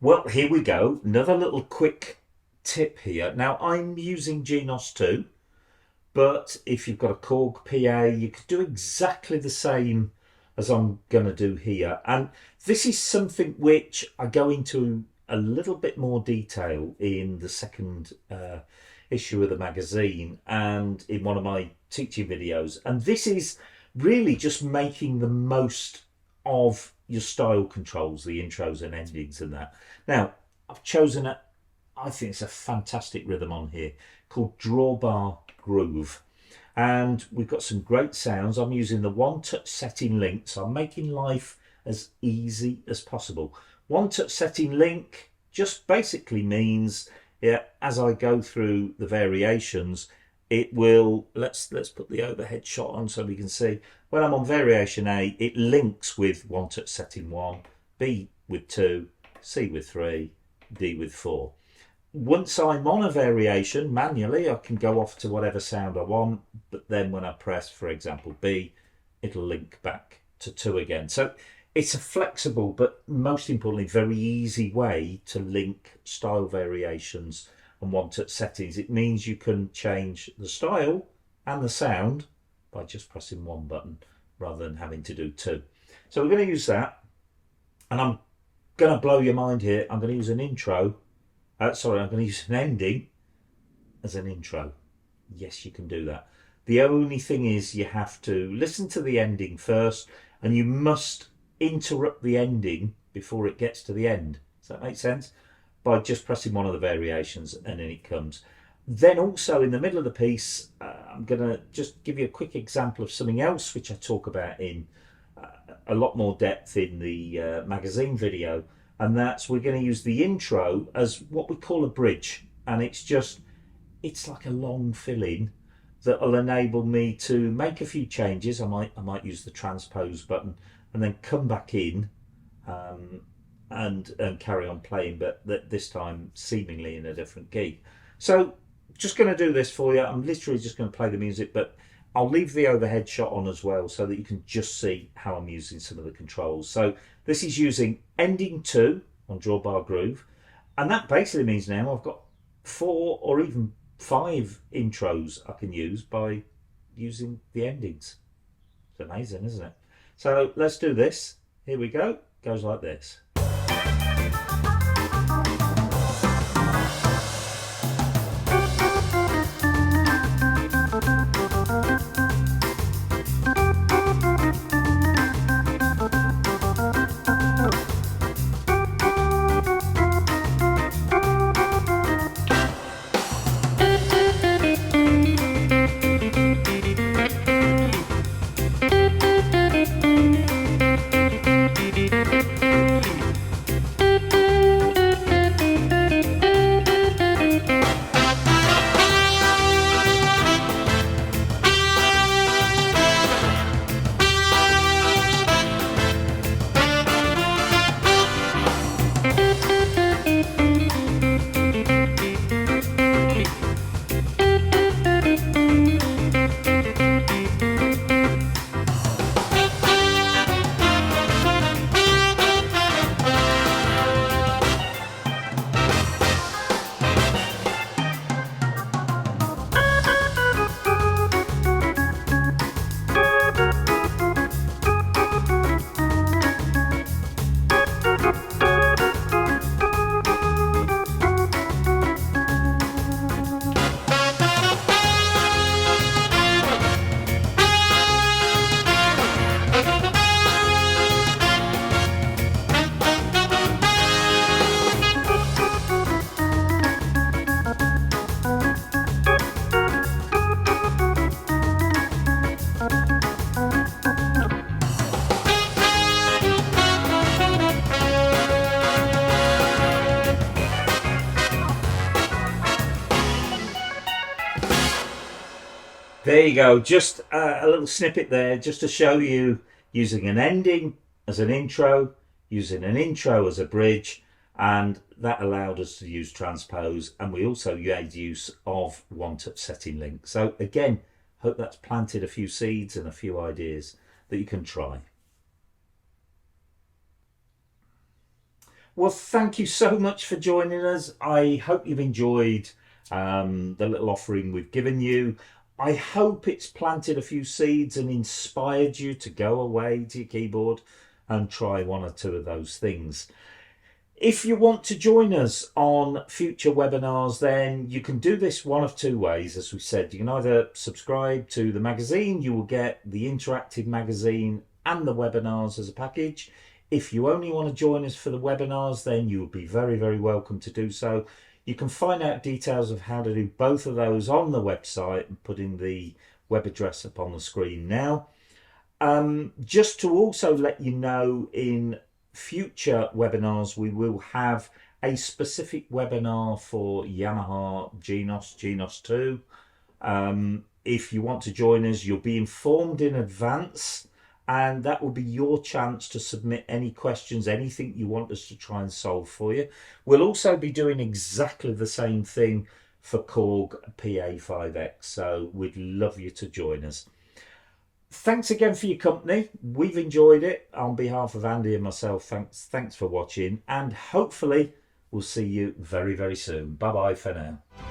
Well, here we go. Another little quick tip here. Now, I'm using Genos 2, but if you've got a Korg PA, you could do exactly the same as I'm going to do here. And this is something which I go into a little bit more detail in the second issue of the magazine and in one of my teaching videos. And this is really just making the most of your style controls, the intros and endings and that. Now, I've chosen I think it's a fantastic rhythm on here called Drawbar Groove. And we've got some great sounds. I'm using the one touch setting link, so I'm making life as easy as possible. One touch setting link just basically means, yeah, as I go through the variations, it will, let's put the overhead shot on so we can see. When I'm on variation A, it links with one touch setting 1, B with 2, C with 3, D with 4. Once I'm on a variation manually, I can go off to whatever sound I want, but then when I press, for example, B, it'll link back to 2 again. So it's a flexible, but most importantly, very easy way to link style variations and one touch settings. It means you can change the style and the sound by just pressing one button rather than having to do 2. So we're going to use that, and I'm going to blow your mind here. I'm going to use an intro. I'm going to use an ending as an intro. Yes, you can do that. The only thing is you have to listen to the ending first, and you must interrupt the ending before it gets to the end. Does that make sense? By just pressing one of the variations, and then it comes. Then also in the middle of the piece, I'm going to just give you a quick example of something else which I talk about in a lot more depth in the magazine video. And that's, we're going to use the intro as what we call a bridge. And it's like a long fill-in that will enable me to make a few changes. I might use the transpose button and then come back in and carry on playing, but this time seemingly in a different key. So just going to do this for you. I'm literally just going to play the music, but I'll leave the overhead shot on as well so that you can just see how I'm using some of the controls. So this is using ending 2 on Drawbar Groove, and that basically means now I've got 4 or even 5 intros I can use by using the endings. It's amazing, isn't it? So let's do this. Here we go. Goes like this. There you go, just a little snippet there just to show you using an ending as an intro, using an intro as a bridge, and that allowed us to use transpose, and we also made use of one-touch setting link. So again, hope that's planted a few seeds and a few ideas that you can try. Well, thank you so much for joining us. I hope you've enjoyed the little offering we've given you. I hope it's planted a few seeds and inspired you to go away to your keyboard and try one or two of those things. If you want to join us on future webinars, then you can do this one of two ways. As we said, you can either subscribe to the magazine. You will get the interactive magazine and the webinars as a package. If you only want to join us for the webinars, then you will be very, very welcome to do so. You can find out details of how to do both of those on the website and putting the web address up on the screen now. Just to also let you know, in future webinars we will have a specific webinar for Yamaha Genos 2. If you want to join us, you'll be informed in advance, and that will be your chance to submit any questions, anything you want us to try and solve for you. We'll also be doing exactly the same thing for Korg PA5X, so we'd love you to join us. Thanks again for your company. We've enjoyed it. On behalf of Andy and myself, thanks for watching, and hopefully we'll see you very, very soon. Bye bye for now.